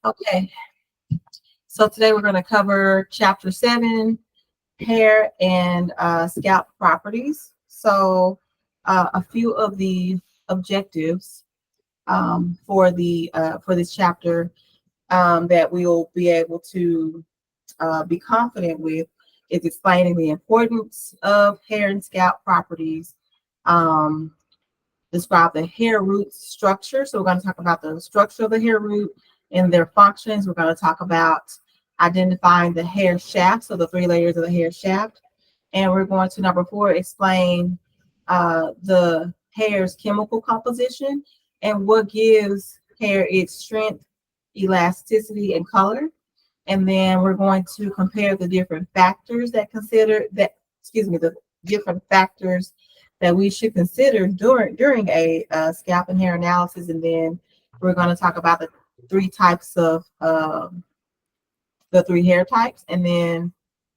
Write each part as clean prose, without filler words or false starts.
Okay, so today we're going to cover Chapter 7, Hair and Scalp Properties. So a few of the objectives for this chapter that we will be able to be confident with is explaining the importance of hair and scalp properties, um, describe the hair root structure. So we're going to talk about the structure of the hair root and their functions. We're going to talk about identifying the hair shaft, so the 3 layers of the hair shaft. And we're going to, number 4, explain the hair's chemical composition and what gives hair its strength, elasticity, and color. And then we're going to compare the different factors the different factors that we should consider during a scalp and hair analysis. And then we're going to talk about the 3 types of the 3 hair types, and then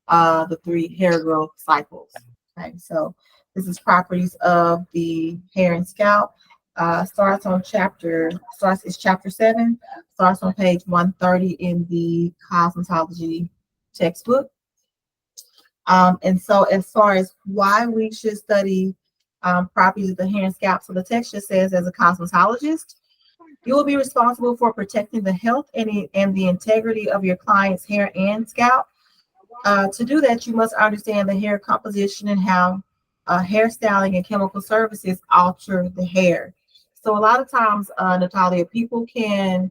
the 3 hair growth cycles. Okay, so this is properties of the hair and scalp. It's chapter 7, starts on page 130 in the cosmetology textbook. And so as far as why we should study properties of the hair and scalp, so the text just says, as a cosmetologist, you will be responsible for protecting the health and the integrity of your client's hair and scalp. To do that, you must understand the hair composition and how hairstyling and chemical services alter the hair. So a lot of times, Natalia, people can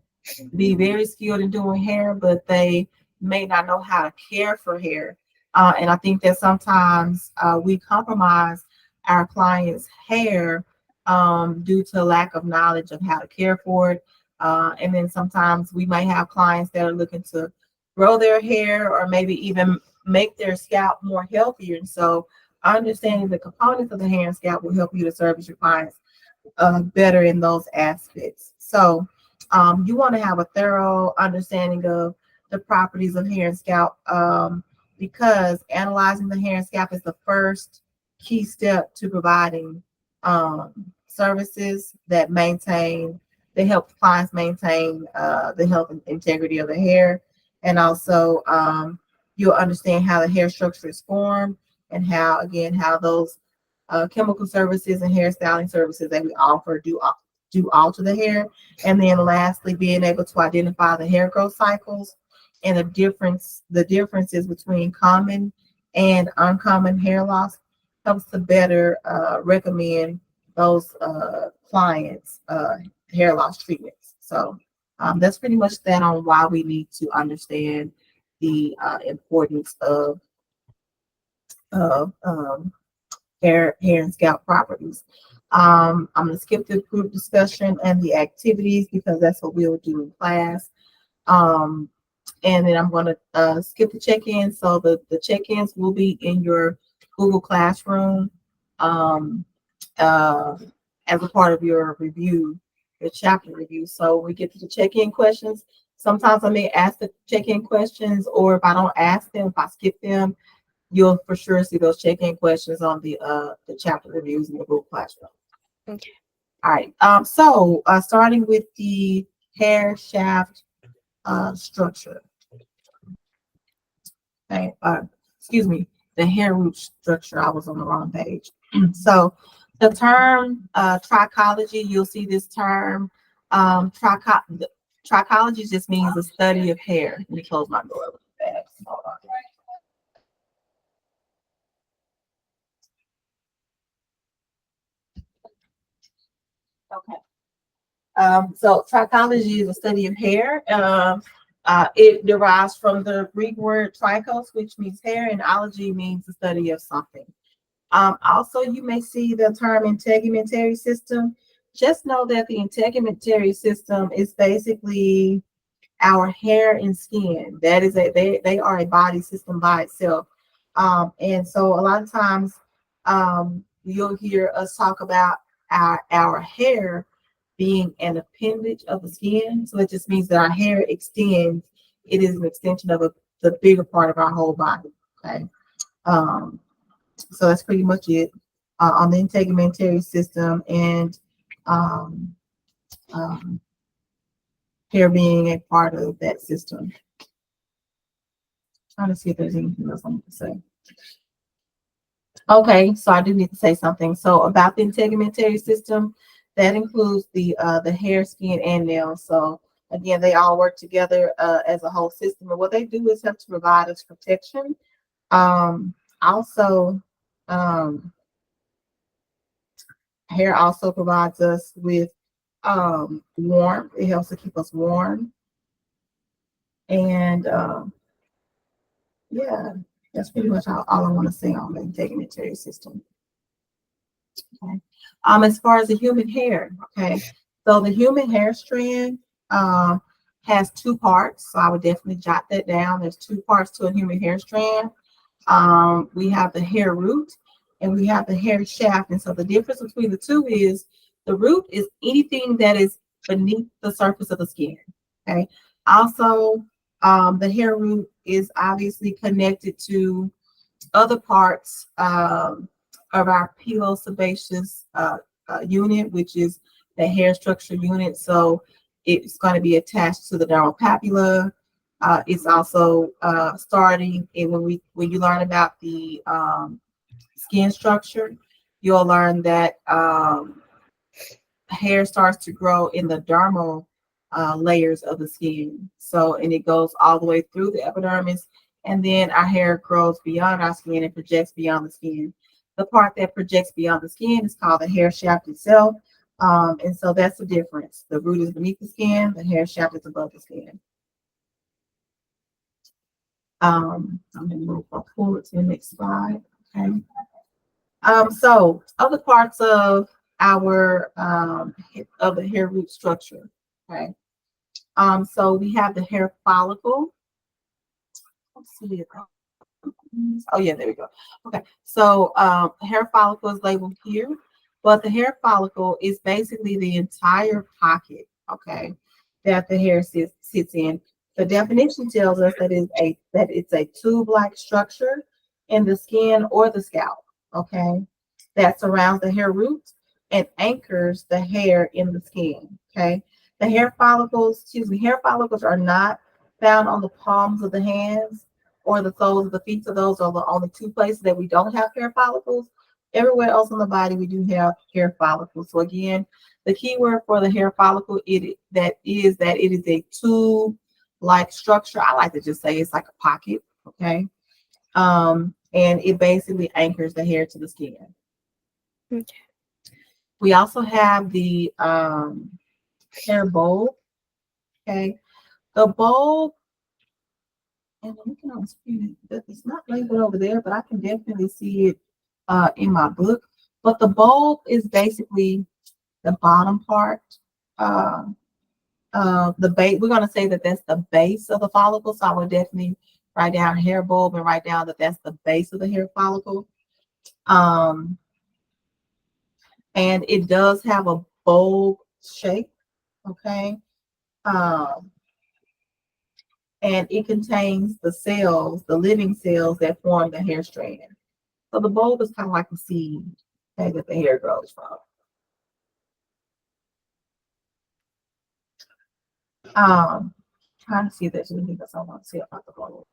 be very skilled in doing hair, but they may not know how to care for hair. And I think that sometimes we compromise our clients' hair due to lack of knowledge of how to care for it. And then sometimes we might have clients that are looking to grow their hair or maybe even make their scalp more healthier. And so understanding the components of the hair and scalp will help you to service your clients better in those aspects. So you want to have a thorough understanding of the properties of hair and scalp because analyzing the hair and scalp is the first key step to providing services that help clients maintain the health and integrity of the hair. And also you'll understand how the hair structure is formed and how those chemical services and hairstyling services that we offer do alter the hair. And then lastly, being able to identify the hair growth cycles and the differences between common and uncommon hair loss helps to better recommend those clients hair loss treatments. So that's pretty much that on why we need to understand the importance of hair and scalp properties. I'm going to skip the group discussion and the activities because that's what we'll do in class. And then I'm going to skip the check-in. So the check-ins will be in your Google Classroom as a part of your review, your chapter review. So we get to the check-in questions. Sometimes I may ask the check-in questions, or if I don't ask them, if I skip them, you'll for sure see those check-in questions on the chapter reviews in the Google Classroom. Okay. All right. So starting with the hair shaft structure. Okay. Excuse me. The hair root structure. I was on the wrong page. So the term trichology, you'll see this term. Trichology just means the study of hair. Let me close my door really fast. Hold on. Okay. So trichology is a study of hair. It derives from the Greek word trichos, which means hair, and ology means the study of something. Also, you may see the term integumentary system. Just know that the integumentary system is basically our hair and skin. That is they are a body system by itself. And so a lot of times you'll hear us talk about our hair being an appendage of the skin. So it just means that our hair extends. It is an extension of the bigger part of our whole body. Okay. So that's pretty much it on the integumentary system and hair hair being a part of that system. Trying to see if there's anything else I need to say. Okay, so I do need to say something. So about the integumentary system, that includes the hair, skin, and nails. So again, they all work together as a whole system. And what they do is help to provide us protection. Also, um, hair also provides us with warmth. It helps to keep us warm. And yeah, that's pretty much all I want to say on the integumentary system. Okay. As far as the human hair, okay, so the human hair strand um, has two parts. So I would definitely jot that down. There's two parts to a human hair strand. We have the hair root and we have the hair shaft. And so the difference between the two is the root is anything that is beneath the surface of the skin. Okay. Also, the hair root is obviously connected to other parts of our pilosebaceous unit, which is the hair structure unit. So it's going to be attached to the dermal papilla. It's also starting, and when you learn about the skin structure, you'll learn that hair starts to grow in the dermal layers of the skin. So, and it goes all the way through the epidermis, and then our hair grows beyond our skin and projects beyond the skin. The part that projects beyond the skin is called the hair shaft itself. And so that's the difference. The root is beneath the skin, the hair shaft is above the skin. I'm going to move forward to the next slide. Okay. So other parts of our of the hair root structure. Okay. So we have the hair follicle. Let's see. Oh yeah, there we go. Okay, so hair follicle is labeled here, but the hair follicle is basically the entire pocket, okay, that the hair sits in. The definition tells us that it's a tube-like structure in the skin or the scalp, okay, that surrounds the hair roots and anchors the hair in the skin, okay. The hair follicles are not found on the palms of the hands or the soles of the feet. So those are the only two places that we don't have hair follicles. Everywhere else on the body, we do have hair follicles. So again, the key word for the hair follicle that is a tube-like structure. I like to just say it's like a pocket, okay? And it basically anchors the hair to the skin. Okay. We also have the hair bulb, okay? The bulb, and I'm looking on the screen, it's not labeled over there, but I can definitely see it in my book. But the bulb is basically the bottom part. The base, we're going to say that that's the base of the follicle. So I would definitely write down hair bulb and write down that that's the base of the hair follicle. And it does have a bulb shape, okay? And it contains the cells, the living cells that form the hair strand. So the bulb is kind of like a seed, okay, that the hair grows from. Trying to see if there's anything else I want to say about the bulb.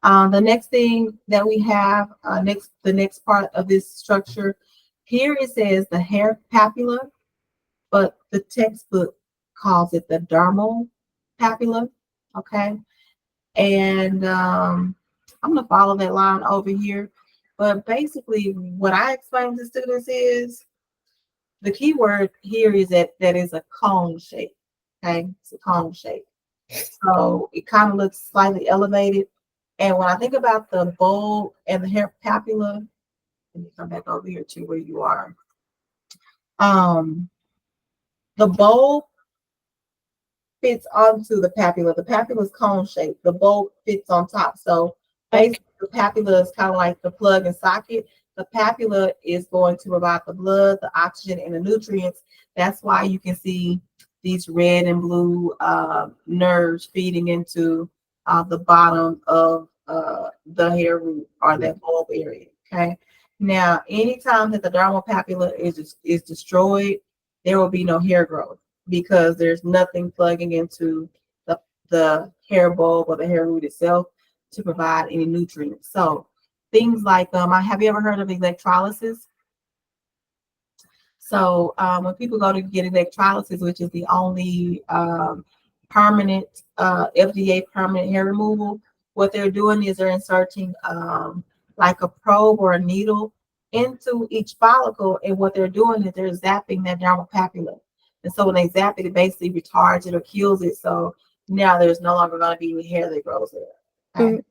The next thing that we have, the next part of this structure, here it says the hair papilla, but the textbook calls it the dermal papilla, okay? And I'm going to follow that line over here. But basically, what I explain to students is the key word here is that is a cone shape, okay? It's a cone shape. So it kind of looks slightly elevated. And when I think about the bulb and the hair papilla, let me come back over here to where you are. The bulb fits onto the papilla. The papilla is cone shaped. The bulb fits on top. So basically, the papilla is kind of like the plug and socket. The papilla is going to provide the blood, the oxygen, and the nutrients. That's why you can see these red and blue nerves feeding into the bottom of the hair root or that bulb area. Okay. Now, anytime that the dermal papilla is destroyed, there will be no hair growth because there's nothing plugging into the hair bulb or the hair root itself to provide any nutrients. So things like have you ever heard of electrolysis? So when people go to get electrolysis, which is the only permanent FDA permanent hair removal, what they're doing is they're inserting like a probe or a needle into each follicle, and what they're doing is they're zapping that dermal papilla. And so when they zap it, it basically retards it or kills it. So now there's no longer going to be any hair that grows there. Okay.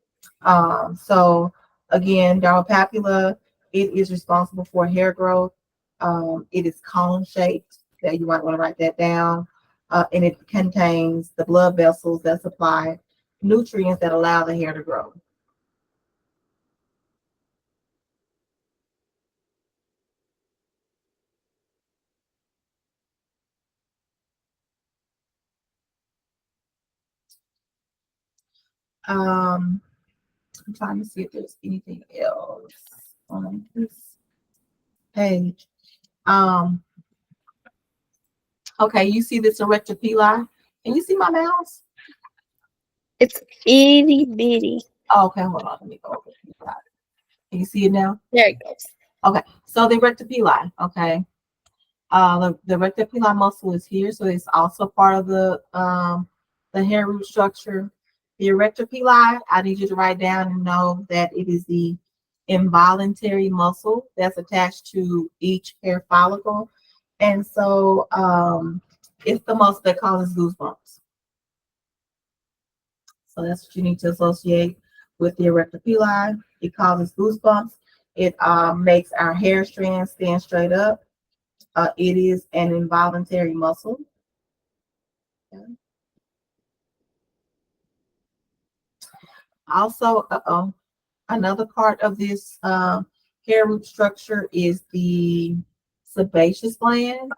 So again, dermal papilla, it is responsible for hair growth. It is cone shaped. That you might want to write that down. And it contains the blood vessels that supply nutrients that allow the hair to grow. I'm trying to see if there's anything else on this page. Okay, you see this erector pili? Can you see my mouse? It's itty bitty. Oh, okay, hold on. Let me go over it. Can you see it now? There it goes. Okay, so the erector pili, okay. The erector pili muscle is here, so it's also part of the hair root structure. The erector pili, I need you to write down and know that it is the involuntary muscle that's attached to each hair follicle. And so it's the muscle that causes goosebumps. So that's what you need to associate with the erector pili. It causes goosebumps. It makes our hair strands stand straight up. It is an involuntary muscle. Okay. Also, another part of this hair root structure is the sebaceous gland,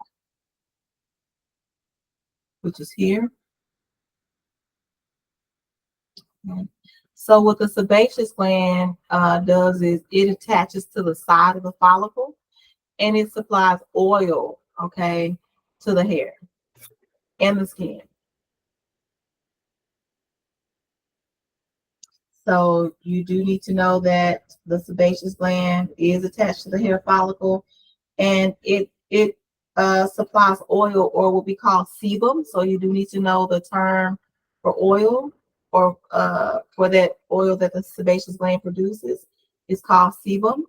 which is here. Okay. So what the sebaceous gland does is it attaches to the side of the follicle and it supplies oil, okay, to the hair and the skin. So you do need to know that the sebaceous gland is attached to the hair follicle, and it supplies oil, or what we call sebum. So you do need to know the term for oil, or for that oil that the sebaceous gland produces. It's called sebum.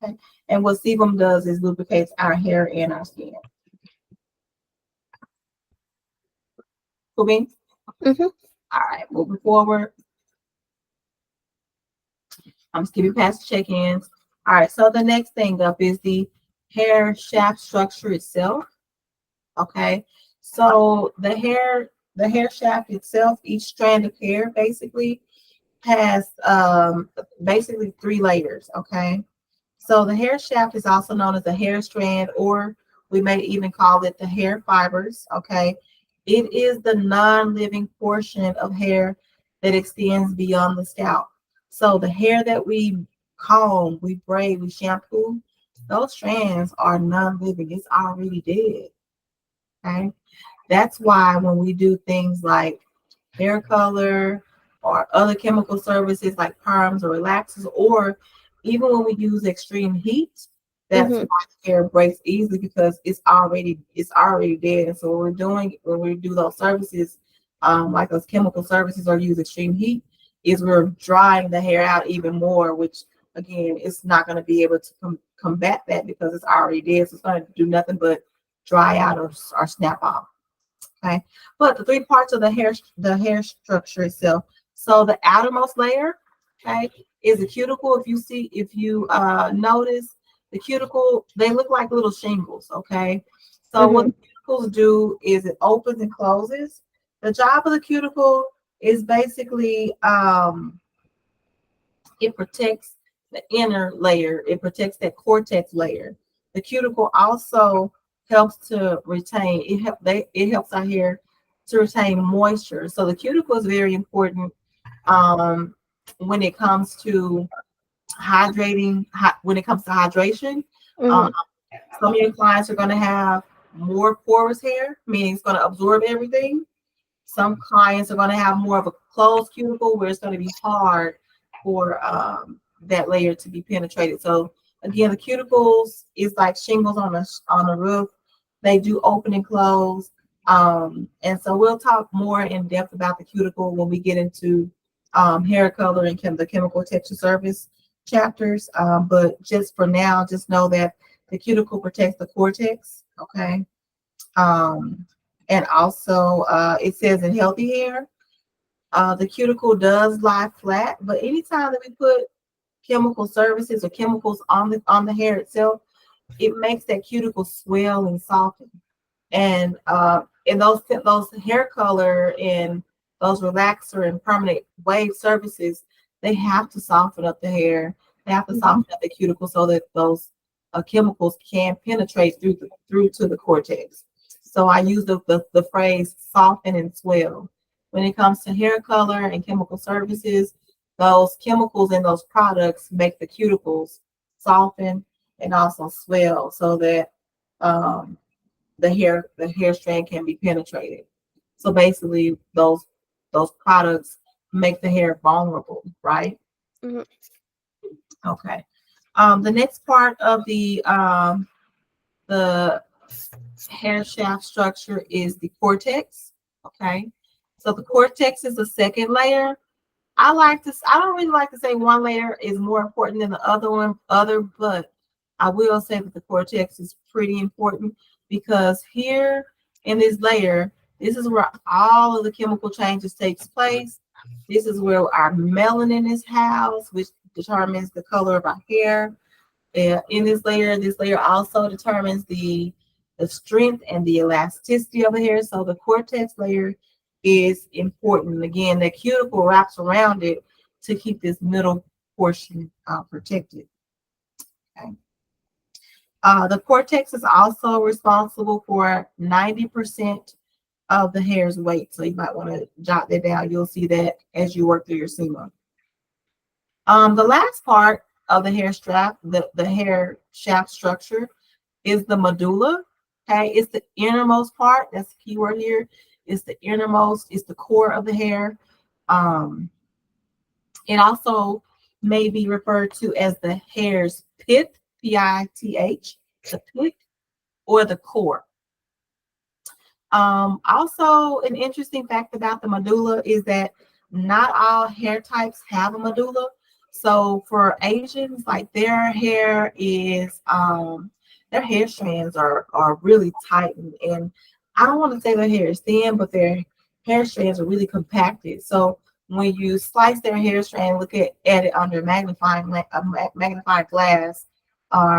Okay? And what sebum does is lubricates our hair and our skin. Cool beans? Mm-hmm. All right, moving forward. I'm skipping past the check-ins. All right, so the next thing up is the hair shaft structure itself. Okay, so the hair shaft itself, each strand of hair basically has basically 3 layers. Okay, so the hair shaft is also known as the hair strand, or we may even call it the hair fibers. Okay, it is the non-living portion of hair that extends beyond the scalp. So the hair that we comb, we braid, we shampoo, those strands are non-living. It's already dead. Okay. That's why when we do things like hair color or other chemical services like perms or relaxers, or even when we use extreme heat, that's Mm-hmm. why the hair breaks easily because it's already dead. And so when we do those services, like those chemical services or use extreme heat, is we're drying the hair out even more, which again, it's not going to be able to combat that because it's already dead. So it's going to do nothing but dry out or snap off. Okay, but the 3 parts of the hair structure itself. So the outermost layer, okay, is the cuticle. If you notice, the cuticle, they look like little shingles. Okay, so what Mm-hmm. the cuticles do is it opens and closes. The job of the cuticle is basically it protects the inner layer. It protects that cortex layer. The cuticle also helps to retain. It helps our hair to retain moisture. So the cuticle is very important um, when it comes to hydrating. When it comes to hydration, um, Mm-hmm. Some of your clients are going to have more porous hair, meaning it's going to absorb everything. Some clients are going to have more of a closed cuticle where it's going to be hard for that layer to be penetrated. So again, the cuticles is like shingles on a roof. They do open and close. And so we'll talk more in depth about the cuticle when we get into hair color and the chemical texture surface chapters. But just for now, just know that the cuticle protects the cortex. Okay. Um, and also, it says in healthy hair, the cuticle does lie flat, but anytime that we put chemical services or chemicals on the hair itself, it makes that cuticle swell and soften. And in those hair color and those relaxer and permanent wave surfaces, they have to soften up the hair. They have to soften up the cuticle so that those chemicals can penetrate through to the cortex. So I use the phrase soften and swell. When it comes to hair color and chemical services, those chemicals in those products make the cuticles soften and also swell so that um, the hair strand can be penetrated. So basically, those products make the hair vulnerable, right? Mhm. Okay. The next part of the hair shaft structure is the cortex. Okay. So the cortex is the second layer. I don't really like to say one layer is more important than the but I will say that the cortex is pretty important because here in this layer, this is where all of the chemical changes takes place. This is where our melanin is housed, which determines the color of our hair. In this layer also determines the strength and the elasticity of the hair. So the cortex layer is important. Again, the cuticle wraps around it to keep this middle portion protected. Okay. The cortex is also responsible for 90% of the hair's weight. So you might want to jot that down. You'll see that as you work through your SEMA. The last part of the hair strap, the hair shaft structure, is the medulla. Okay, it's the innermost part. That's the key word here. It's the innermost. It's the core of the hair. Um, it also may be referred to as the hair's pith, P-I-T-H, the pith or the core. Also, an interesting fact about the medulla is that not all hair types have a medulla. So for Asians, like their hair strands are really tight and I don't want to say their hair is thin, but their hair strands are really compacted. So when you slice their hair strand, look at it under magnifying glass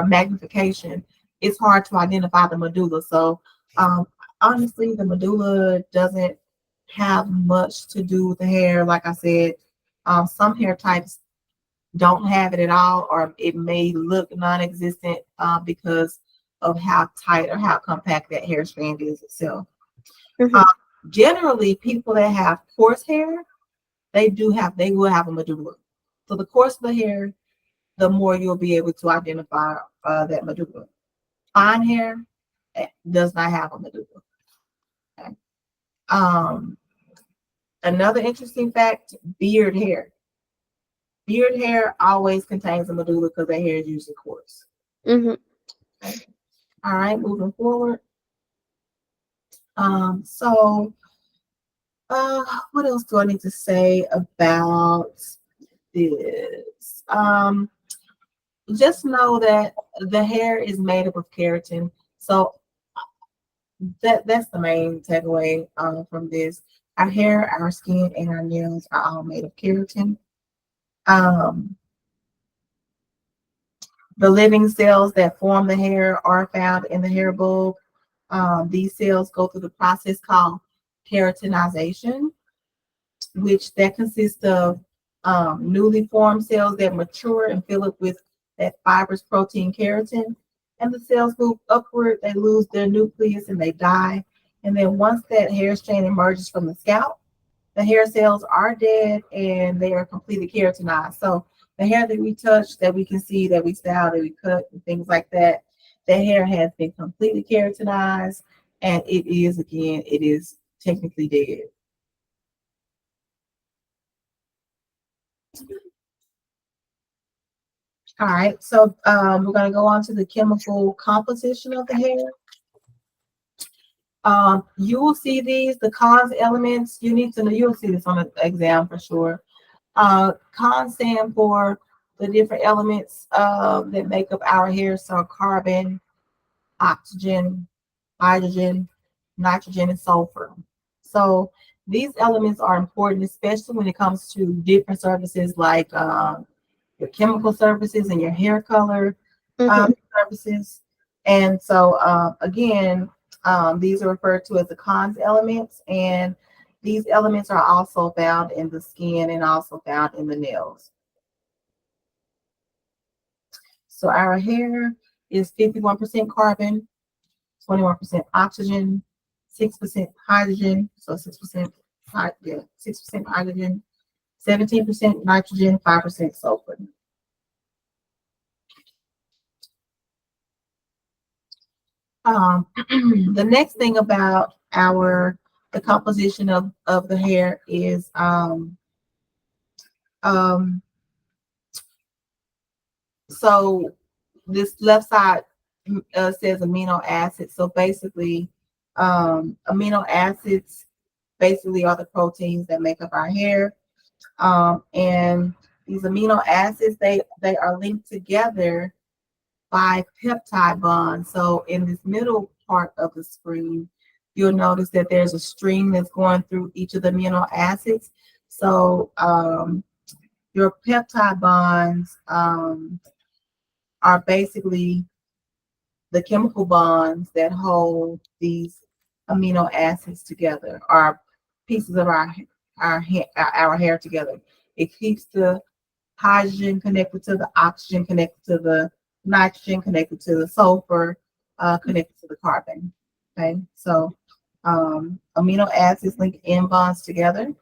magnification, it's hard to identify the medulla. So um, honestly, the medulla doesn't have much to do with the hair. Like I said, some hair types don't have it at all, or it may look non-existent because of how tight or how compact that hair strand is itself. Mhm. Um, Generally, people that have coarse hair, they will have a medulla. So the coarser the hair, the more you'll be able to identify that medulla. Fine hair does not have a medulla. Okay? Um, Another interesting fact, beard hair. Beard hair always contains a medulla because their hair is usually coarse. Mhm. Okay. All right, moving forward. So what else do I need to say about this? Just know that the hair is made up of keratin. So that's the main takeaway from this. Our hair, our skin, and our nails are all made of keratin. Um, the living cells that form the hair are found in the hair bulb. These cells go through the process called keratinization, which that consists of newly formed cells that mature and fill up with that fibrous protein keratin. And the cells move upward, they lose their nucleus and they die. And then once that hair strand emerges from the scalp, the hair cells are dead and they are completely keratinized. So the hair that we touch, that we can see, that we style, that we cut, and things like that, the hair has been completely keratinized, and it is technically dead. All right, so we're going to go on to the chemical composition of the hair. You will see these, the cons elements. You need to know, you'll see this on the exam for sure. Cons stand for the different elements that make up our hair. So carbon, oxygen, hydrogen, nitrogen, and sulfur. So these elements are important, especially when it comes to different surfaces like your chemical surfaces and your hair color Mm-hmm. surfaces. And so again, these are referred to as the cons elements, and these elements are also found in the skin and also found in the nails. So our hair is 51% carbon, 21% oxygen, 6% hydrogen, so 6%, yeah, 6% hydrogen, 17% nitrogen, 5% sulfur. The next thing about the composition of the hair is um, so this left side says amino acids. So basically, amino acids basically are the proteins that make up our hair. And these amino acids, they are linked together by peptide bonds. So in this middle part of the screen, you'll notice that there's a string that's going through each of the amino acids. So your peptide bonds are basically the chemical bonds that hold these amino acids together, are pieces of our hair together. It keeps the hydrogen connected to the oxygen, connected to the nitrogen, connected to the sulfur, connected to the carbon. Okay, so amino acids link N bonds together.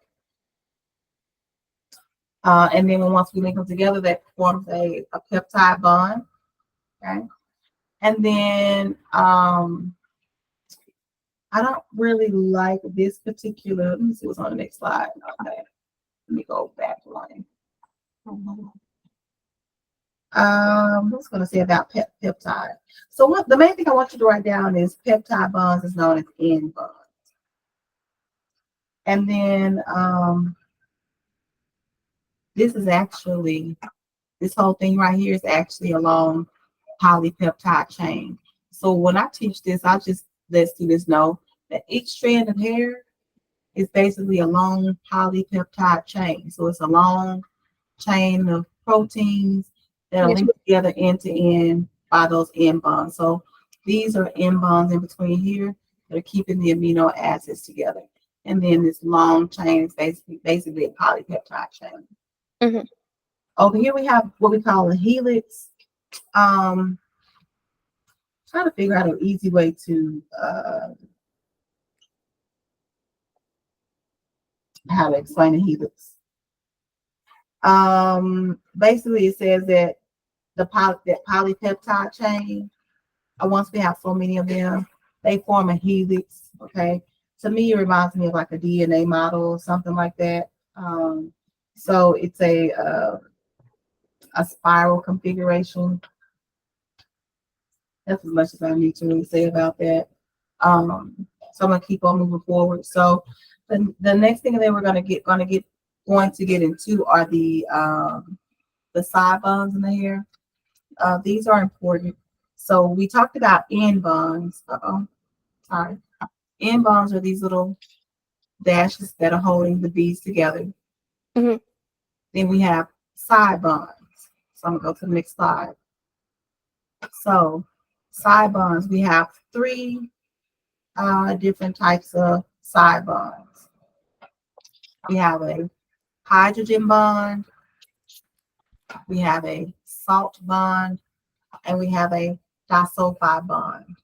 And then once we link them together, that forms a peptide bond. Okay, and then I don't really like this particular. Let me see what's on the next slide. Okay, let me go back one. What's going to say about peptide? So what the main thing I want you to write down is peptide bonds is known as N bonds. And then this is actually, this whole thing right here is actually a long polypeptide chain. So when I teach this, I just let students know that each strand of hair is basically a long polypeptide chain. So it's a long chain of proteins that are Yes. linked together end to end by those N bonds. So these are N bonds in between here that are keeping the amino acids together. And then this long chain is basically a polypeptide chain. Mm-hmm. Over here we have what we call a helix. Trying to figure out an easy way to how to explain a helix. Basically it says that that polypeptide chain, once we have so many of them, they form a helix. Okay. To me, it reminds me of like a DNA model or something like that. So it's a spiral configuration. That's as much as I need to really say about that. So I'm gonna keep on moving forward. So the next thing that we're going to get into are the side bonds in the hair. These are important. So we talked about N bonds. Sorry. N bonds are these little dashes that are holding the beads together. Mm-hmm. Then we have side bonds. So I'm gonna go to the next slide. So side bonds, we have three different types of side bonds. We have a hydrogen bond, we have a salt bond, and we have a disulfide bond.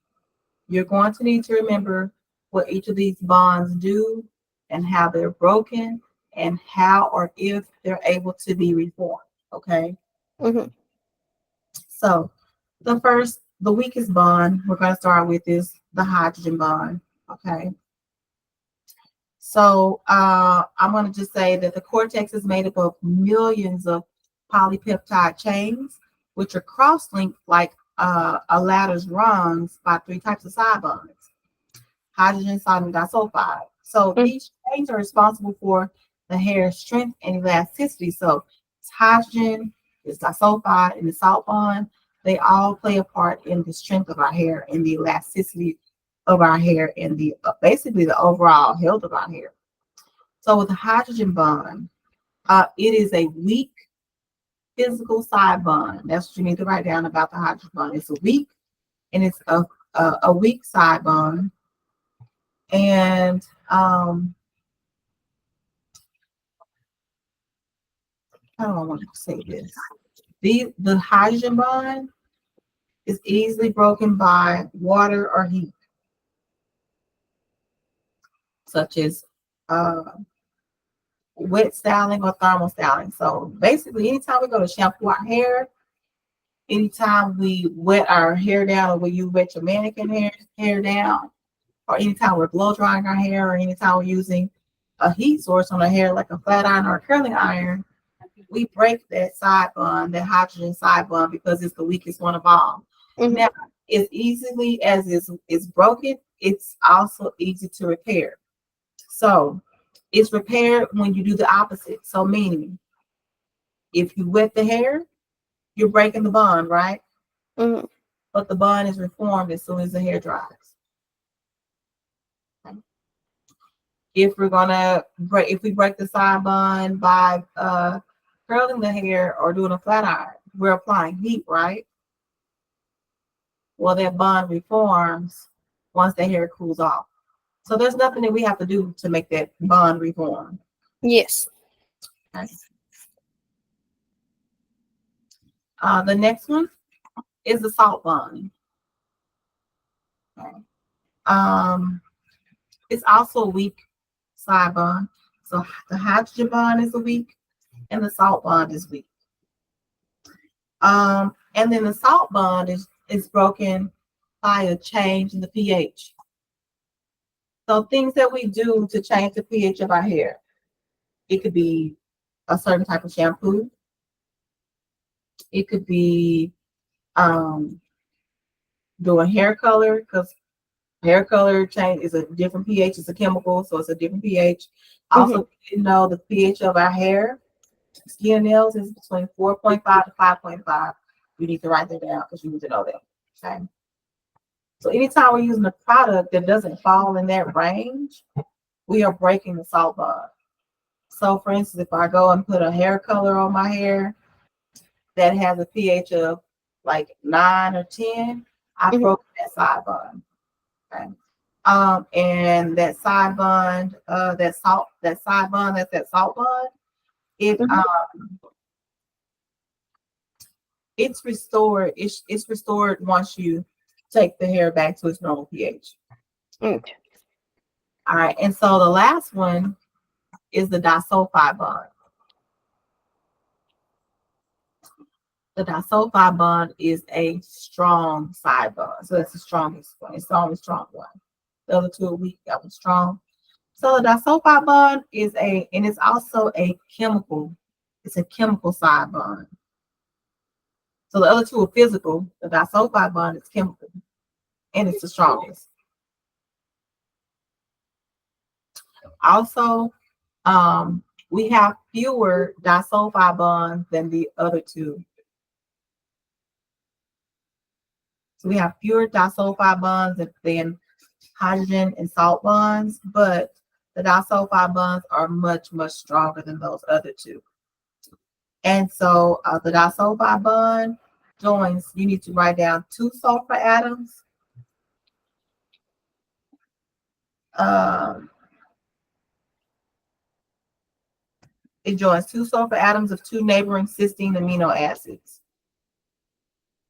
You're going to need to remember what each of these bonds do and how they're broken and how or if they're able to be reformed. Okay. Mm-hmm. So the first the weakest bond we're going to start with is the hydrogen bond. Okay. So I'm going to just say that the cortex is made up of millions of polypeptide chains, which are cross-linked like a ladder's rungs by three types of side bonds: hydrogen, sodium disulfide. So Mm, these chains are responsible for the hair's strength and elasticity. So it's hydrogen, it's disulfide, and the salt bond. They all play a part in the strength of our hair and the elasticity of our hair and the basically the overall health of our hair. So with the hydrogen bond, it is a weak physical side bond. That's what you need to write down about the hydrogen bond. It's a weak and it's a weak side bond. And how do I want to say this? The hydrogen bond is easily broken by water or heat, such as uh, wet styling or thermal styling. So basically, anytime we go to shampoo our hair, anytime we wet our hair down, or when you wet your mannequin hair down, or anytime we're blow drying our hair, or anytime we're using a heat source on our hair, like a flat iron or a curling iron, we break that side bond, that hydrogen side bond, because it's the weakest one of all. mhm, Now, as easily as it's broken, it's also easy to repair. So it's repaired when you do the opposite. So meaning, if you wet the hair, you're breaking the bond, right? mhm, But the bond is reformed as soon as the hair dries. Okay. If we break the side bond by curling the hair or doing a flat iron, we're applying heat, right? Well, that bond reforms once the hair cools off. So there's nothing that we have to do to make that bond reform. yes. Okay. The next one is the salt bond. Okay. Um, it's also a weak side bond. So the hydrogen bond is a weak, and the salt bond is weak. And then the salt bond is broken by a change in the pH. So things that we do to change the pH of our hair, it could be a certain type of shampoo. It could be um, doing hair color, because hair color change is a different pH. It's a chemical, so it's a different pH. Mhm, Also, you know the pH of our hair, skin, nails is between 4.5 to 5.5. You need to write that down because you need to know that. Okay. So anytime we're using a product that doesn't fall in that range, we are breaking the salt bond. So for instance, if I go and put a hair color on my hair that has a pH of like 9 or 10, I've mhm, broken that side bond. Okay. And that side bond, that side bond, that's that salt bond, it mhm, it's restored. It's restored once you take the hair back to its normal pH. okay. All right, and so the last one is the disulfide bond. The disulfide bond is a strong side bond, so that's the strongest one. It's the only strong one. The other two are weak. That one's strong. So the disulfide bond and it's also a chemical. It's a chemical side bond. So the other two are physical. The disulfide bond is chemical, and it's the strongest. Also, we have fewer disulfide bonds than the other two. So we have fewer disulfide bonds than hydrogen and salt bonds, but the disulfide bonds are much, much stronger than those other two. And so the disulfide bond joins, you need to write down two sulfur atoms. Um, it joins two sulfur atoms of two neighboring cysteine amino acids.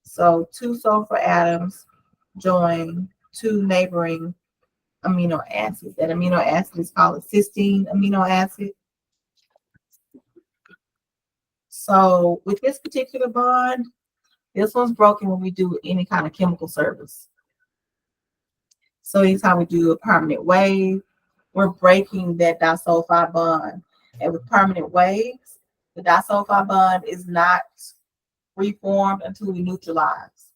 So two sulfur atoms join two neighboring amino acids. That amino acid is called a cysteine amino acid. So with this particular bond, This one's broken when we do any kind of chemical service. So anytime we do a permanent wave, we're breaking that disulfide bond. And with permanent waves, the disulfide bond is not reformed until we neutralize.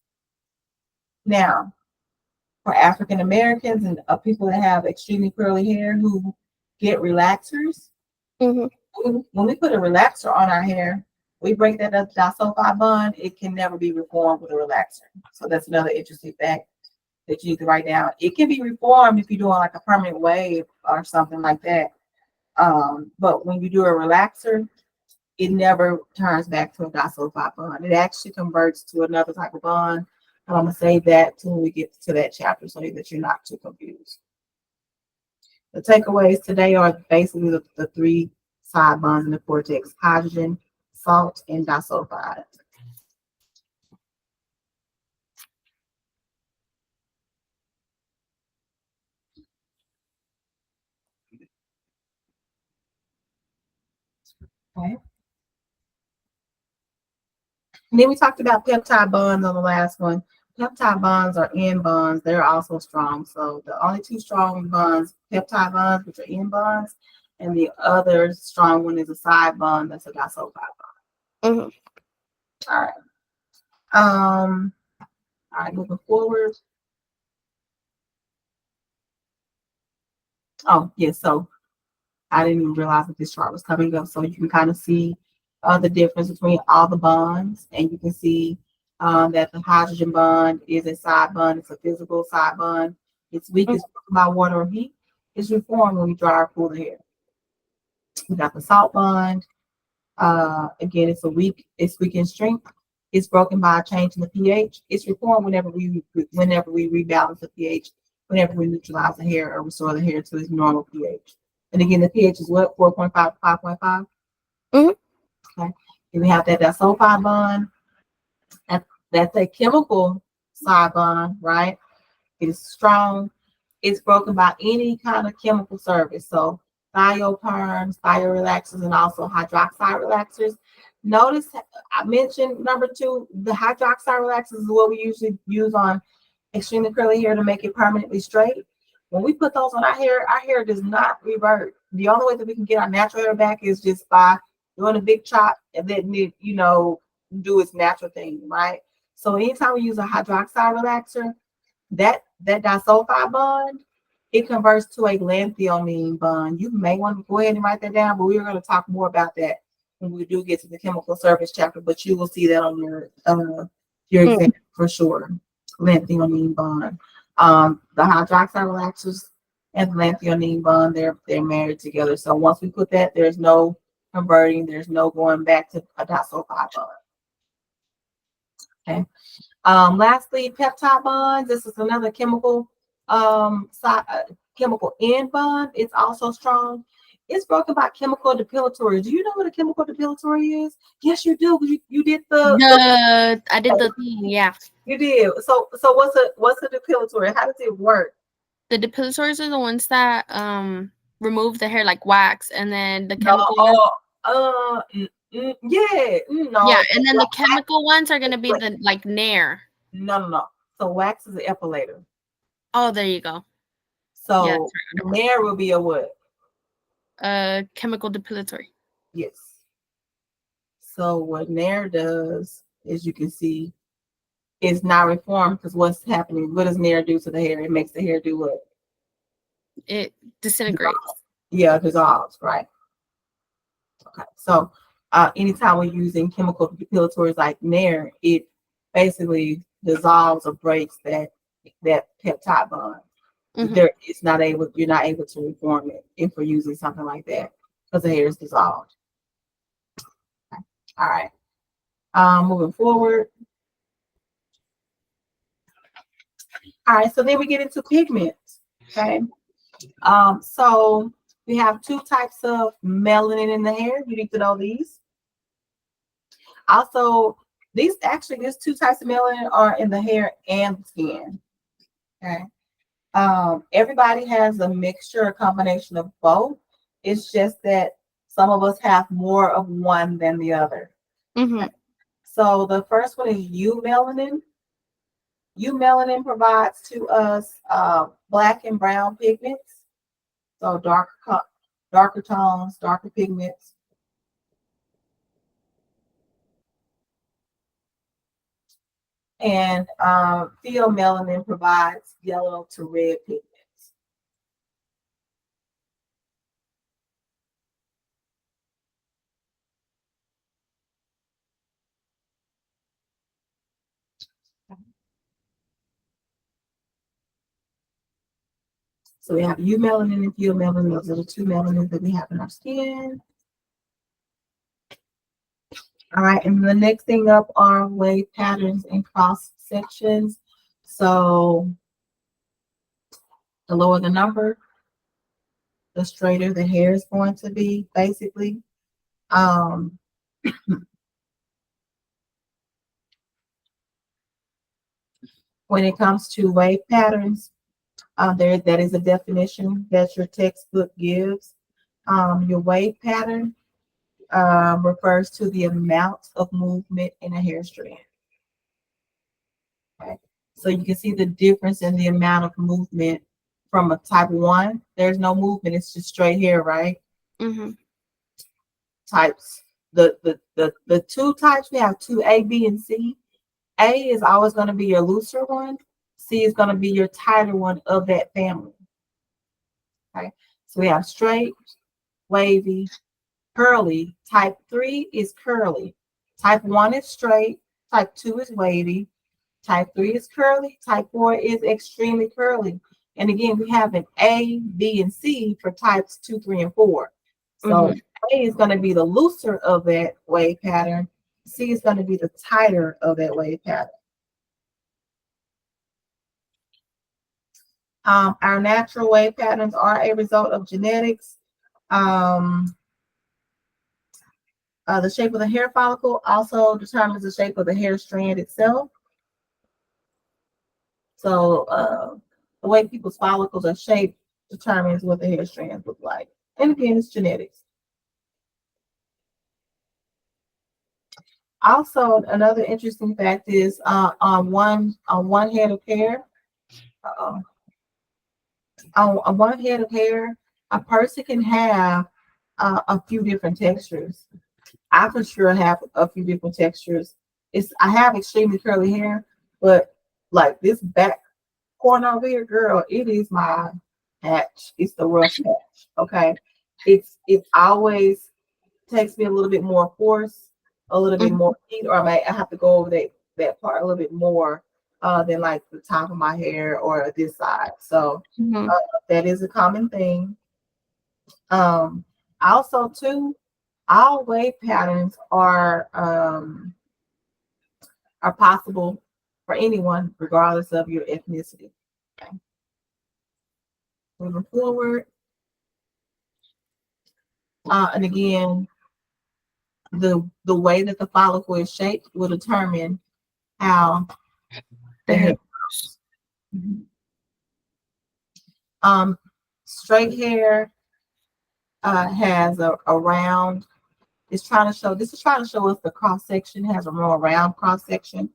Now, for African Americans and people that have extremely curly hair who get relaxers, Mm-hmm. when we put a relaxer on our hair, we break that disulfide bond. It can never be reformed with a relaxer. So that's another interesting fact that you need to write down. It can be reformed if you're doing like a permanent wave or something like that. But when you do a relaxer, it never turns back to a disulfide bond. It actually converts to another type of bond. And I'm gonna save that till we get to that chapter so that you're not too confused. The takeaways today are basically the three side bonds in the cortex: hydrogen, salt, and disulfide. Okay. And then we talked about peptide bonds on the last one. Peptide bonds are N bonds. They're also strong. So the only two strong bonds, peptide bonds, which are N bonds, and the other strong one is a side bond that's a disulfide bond. Mm-hmm. All right. All right, moving forward. Oh, yeah, so I didn't even realize that this chart was coming up. So you can kind of see the difference between all the bonds, and you can see that the hydrogen bond is a side bond. It's a physical side bond. It's weak as by water or heat. It's reformed when we dry or cool the hair. We got the salt bond. Again, it's weak in strength. It's broken by a change in the pH. It's reformed whenever we rebalance the pH, whenever we neutralize the hair or restore the hair to its normal pH. And again, the pH is what? 4.5 to 5.5? Mm-hmm. Okay. Then we have that sulfide bond. That's a chemical side bond, right? It is strong. It's broken by any kind of chemical service. So thioperms, thio-relaxers, and also hydroxide relaxers. Notice I mentioned number 2, the hydroxide relaxers is what we usually use on extremely curly hair to make it permanently straight. When we put those on our hair does not revert. The only way that we can get our natural hair back is just by doing a big chop and then it, do its natural thing, right? So anytime we use a hydroxide relaxer, that disulfide bond, it converts to a lanthionine bond. You may want to go ahead and write that down, but we're going to talk more about that when we do get to the chemical service chapter. But you will see that on your exam for sure. Lanthionine bond. The hydroxide relaxers and the lanthionine bond, they're married together. So once we put that, there's no converting, there's no going back to a disulfide bond. Okay. Lastly, peptide bonds. This is another chemical chemical end bond. It's also strong. It's broken by chemical depilatory. Do you know what a chemical depilatory is? Yes, you do. You did I did the thing, yeah. You did. So what's a depilatory? How does it work? The depilatories are the ones that remove the hair like wax, and then the chemical yeah, no. Yeah, and then the chemical ones are gonna be the like Nair. No. So wax is an epilator. Oh, there you go. So yeah, Nair will be a what? Chemical depilatory. Yes. So what Nair does, as you can see, is not reformed because what's happening? What does Nair do to the hair? It makes the hair do what? It disintegrates. Yeah, it dissolves, right? Okay. So anytime we're using chemical depilatories like Nair, it basically dissolves or breaks that peptide bond. Mm-hmm. You're not able to reform it if we're using something like that because the hair is dissolved. Okay. All right. Moving forward. All right, so then we get into pigments. Okay. So we have 2 types of melanin in the hair. You need to know these. Also, these 2 types of melanin are in the hair and the skin. Okay. Everybody has a mixture, a combination of both. It's just that some of us have more of one than the other. Mm-hmm. So the first one is eumelanin. Eumelanin provides to us black and brown pigments, so darker tones, darker pigments. And pheomelanin provides yellow to red pigments. So we have eumelanin and pheomelanin. Those are the two melanins that we have in our skin. All right, and the next thing up are wave patterns and cross sections. So the lower the number, the straighter the hair is going to be, basically. Um, when it comes to wave patterns, that is a definition that your textbook gives. Your wave pattern refers to the amount of movement in a hair strand. Okay. So you can see the difference in the amount of movement from a type 1. There's no movement, it's just straight hair, right? Mm-hmm. Types. The two types, we have 2A, B, and C. A is always going to be your looser one. C is going to be your tighter one of that family. Okay. So we have straight, wavy, curly. Type 3 is curly. Type 1 is straight. Type 2 is wavy. Type 3 is curly. Type 4 is extremely curly. And again, we have an A, B, and C for types 2, 3, and 4. So Mm-hmm. A is going to be the looser of that wave pattern. C is going to be the tighter of that wave pattern. Our natural wave patterns are a result of genetics. The shape of the hair follicle also determines the shape of the hair strand itself. So the way people's follicles are shaped determines what the hair strands look like. And again, it's genetics. Also, another interesting fact is on one head of hair, on one head of hair, a person can have a few different textures. I for sure have a few different textures. I have extremely curly hair, but like this back corner over here, girl, it is my patch. It's the rough patch. Okay. It always takes me a little bit more force, a little bit more heat, or I have to go over that part a little bit more than like the top of my hair or this side. So that is a common thing. Also too, all wave patterns are possible for anyone, regardless of your ethnicity. Okay. Moving forward, and again, the way that the follicle is shaped will determine how the hair grows. Straight hair has a round. This is trying to show us the cross section has a more round cross section.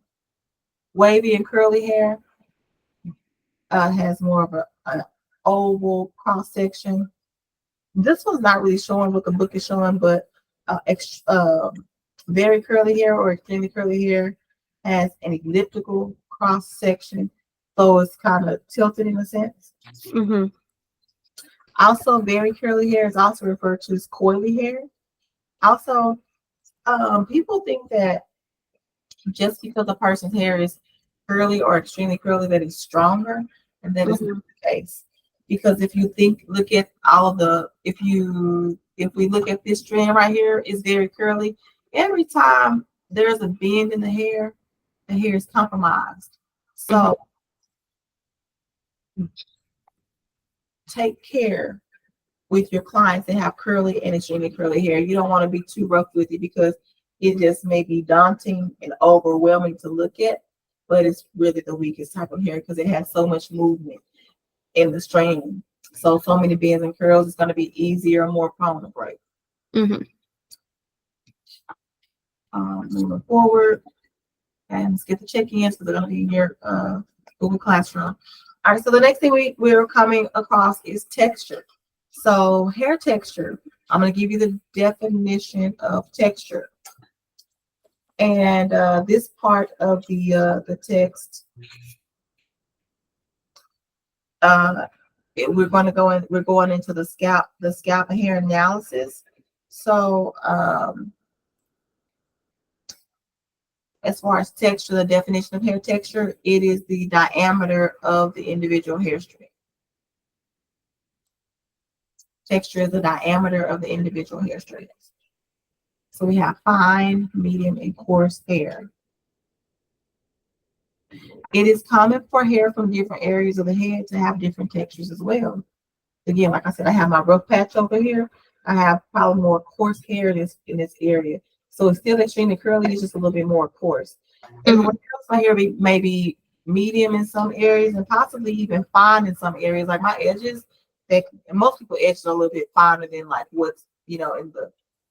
Wavy and curly hair has more of an oval cross section. This one's not really showing what the book is showing, but very curly hair or extremely curly hair has an elliptical cross section, so it's kind of tilted in a sense. Mm-hmm. Also, very curly hair is also referred to as coily hair. Also, people think that just because a person's hair is curly or extremely curly, that it's stronger, and that is not the case. Because if you look at all of if we look at this strand right here, it's very curly. Every time there's a bend in the hair is compromised. So take care with your clients that have curly and extremely curly hair. You don't want to be too rough with it because it just may be daunting and overwhelming to look at, but it's really the weakest type of hair because it has so much movement in the strand. So many bends and curls, it's going to be easier and more prone to break. moving forward. And let's get the check-ins, so they're going to be in your Google Classroom. All right, so the next thing we're coming across is texture. So hair texture, I'm going to give you the definition of texture. And this part of the text, we're going into the scalp and hair analysis. So as far as texture, the definition of hair texture, it is the diameter of the individual hair strand. Texture is the diameter of the individual hair strands. So we have fine, medium, and coarse hair. It is common for hair from different areas of the head to have different textures as well. Again, like I said, I have my rough patch over here. I have probably more coarse hair in this area. So it's still extremely curly, it's just a little bit more coarse. Everyone else, my hair may be medium in some areas and possibly even fine in some areas. Like my edges, most people edges are a little bit finer than like what's in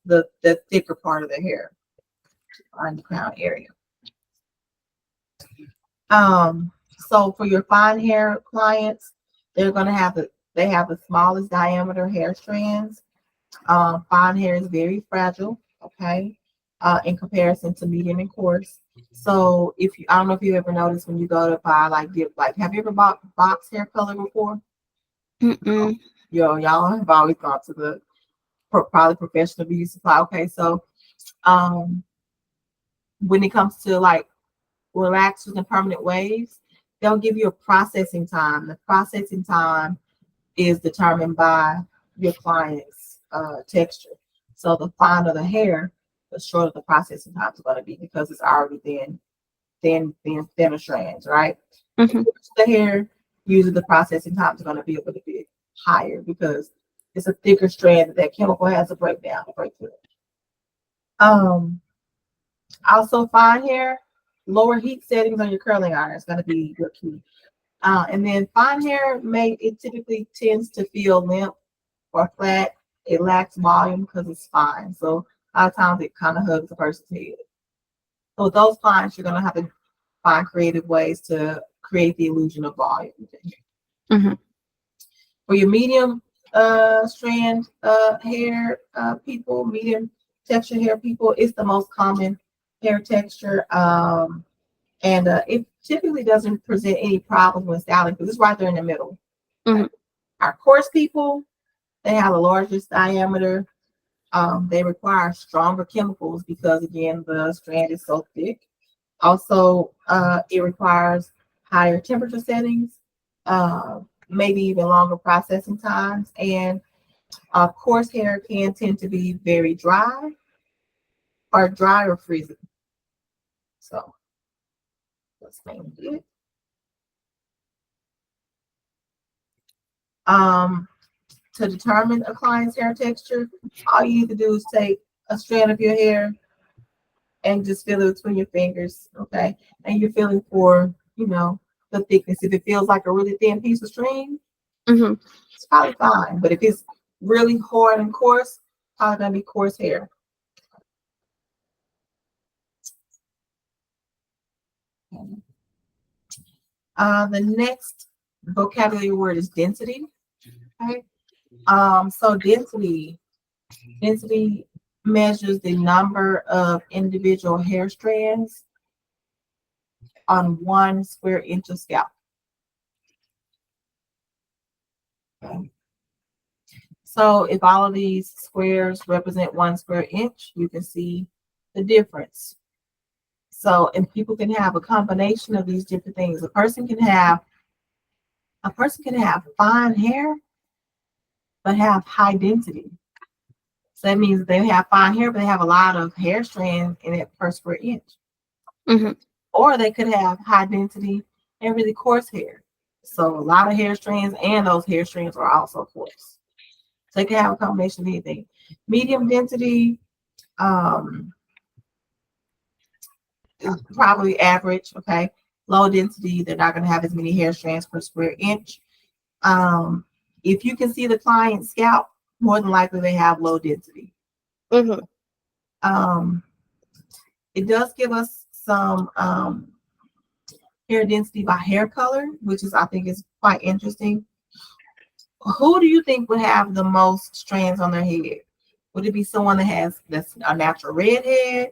the thicker part of the hair on the crown area. So for your fine hair clients, they're gonna have the smallest diameter hair strands. Fine hair is very fragile, okay, in comparison to medium and coarse. So I don't know if you ever noticed when you go to buy have you ever bought box hair color before? Y'all have always gone to the probably professional beauty supply. Okay, so when it comes to like relaxers and permanent waves, they'll give you a processing time. The processing time is determined by your client's texture. So the finer the hair, the shorter the processing time is going to be because it's already thinner strands, right? The hair, usually the processing time is going to be a little bit higher because it's a thicker strand that chemical has to break through. Also fine hair, lower heat settings on your curling iron is going to be your key. And then fine hair it typically tends to feel limp or flat. It lacks volume because it's fine. So a lot of times it kind of hugs the person's head. So with those clients, you're going to have to find creative ways to create the illusion of volume. For your medium strand hair people, medium texture hair people, it's the most common hair texture. And it typically doesn't present any problems when styling because it's right there in the middle. Our coarse people, they have the largest diameter. They require stronger chemicals because, again, the strand is so thick. Also, it requires higher temperature settings, maybe even longer processing times. And coarse hair can tend to be very dry or freezing. So let's name it. To determine a client's hair texture, all you need to do is take a strand of your hair and just feel it between your fingers, okay? And you're feeling for, the thickness. If it feels like a really thin piece of string, it's probably fine. But if it's really hard and coarse, probably gonna be coarse hair. The next vocabulary word is density. Okay. So density measures the number of individual hair strands on 1 square inch of scalp. Okay. So if all of these squares represent 1 square inch, you can see the difference. So, and people can have a combination of these different things. A person can have fine hair, but have high density. So that means they have fine hair, but they have a lot of hair strands in it per square inch. Or they could have high density and really coarse hair. So a lot of hair strands, and those hair strands are also coarse. So they can have a combination of anything. Medium density is probably average, okay? Low density, they're not going to have as many hair strands per square inch. If you can see the client's scalp, more than likely they have low density. It does give us some hair density by hair color, which is I think is quite interesting. Who do you think would have the most strands on their head? Would it be someone that's a natural red head,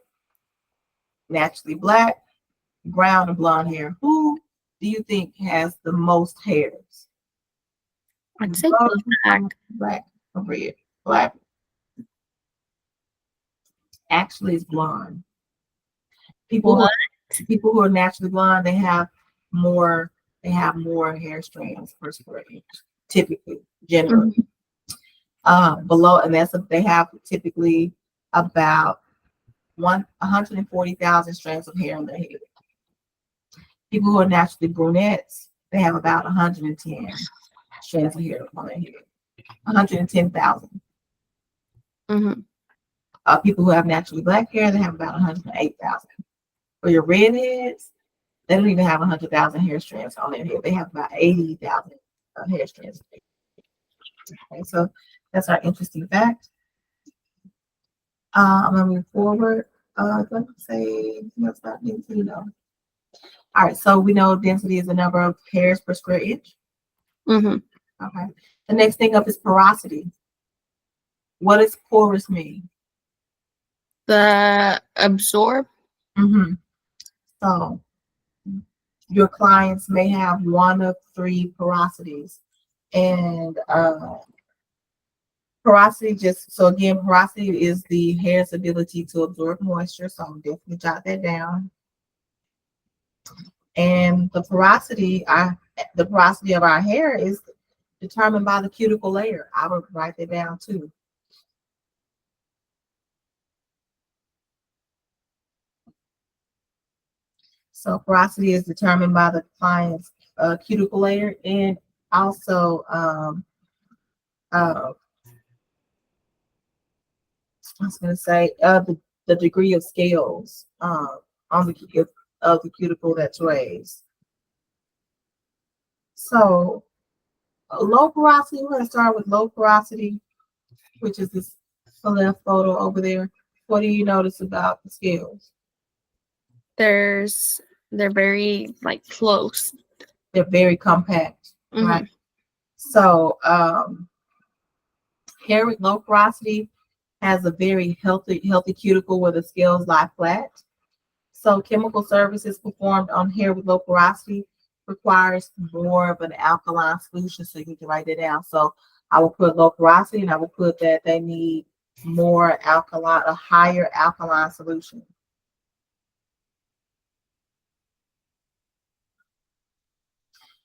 naturally black, brown, or blonde hair? Who do you think has the most hairs? I'd say Brown, black. black, or red? Black actually is blonde. People who What? people who are naturally blonde, more they have more hair strands per square inch, typically, generally. Mhm. Below, and they have typically about 140,000 strands of hair on their head. People who are naturally brunettes, they have about 110 strands of hair on their head. 110,000. Mhm. People who have naturally black hair, they have about 108,000. For your redheads, they don't even have 100,000 hair strands on their head. They have about 80,000 hair strands. Okay, so that's our interesting fact. I'm gonna move forward. Let me say what's that density? No. All right, so we know density is the number of hairs per square inch. Mhm. Okay. The next thing up is porosity. What does porous mean? The absorb. Mm-hmm. So your clients may have one of three porosities, and porosity porosity is the hair's ability to absorb moisture. So I'll definitely jot that down. And the porosity of our hair is determined by the cuticle layer. I would write that down too. So porosity is determined by the client's cuticle layer, and also uh, I was going to say the degree of scales on of the cuticle that's raised. So low porosity. We're going to start with low porosity, which is this the left photo over there. What do you notice about the scales? There's they're very like close. They're very compact, right? Mhm. So hair with low porosity has a very healthy cuticle where the scales lie flat. So chemical services performed on hair with low porosity requires more of an alkaline solution. So you can write that down. So I will put low porosity, and I will put that they need a higher alkaline solution.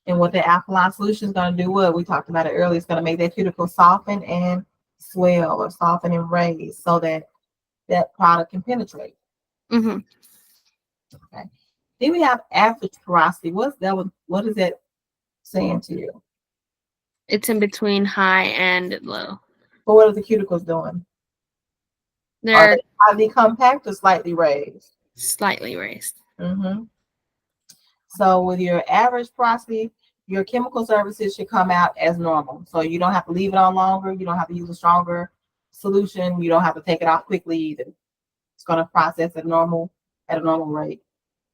And what the alkaline solution is going to do, what we talked about it earlier, it's going to make that cuticle soften and swell, or soften and raise, so that that product can penetrate. Mhm. Okay. Then we have average porosity. What is that saying to you? It's in between high and low. But what are the cuticles doing? Are They're they highly compact or slightly raised? slightly raised. Mm-hmm. So with your average porosity, your chemical services should come out as normal. So you don't have to leave it on longer. You don't have to use a stronger solution. You don't have to take it off quickly either. It's going to process at a normal rate.